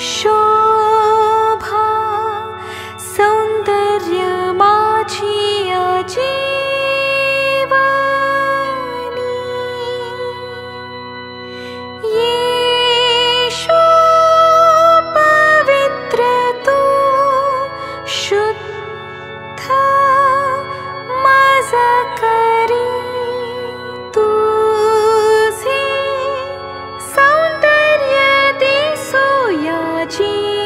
शोभा सौंदर्य माझी आजीवनी येशू पवित्र तू शुद्ध माझा करी तुझे सौंदर्य दिसो या जीवनी.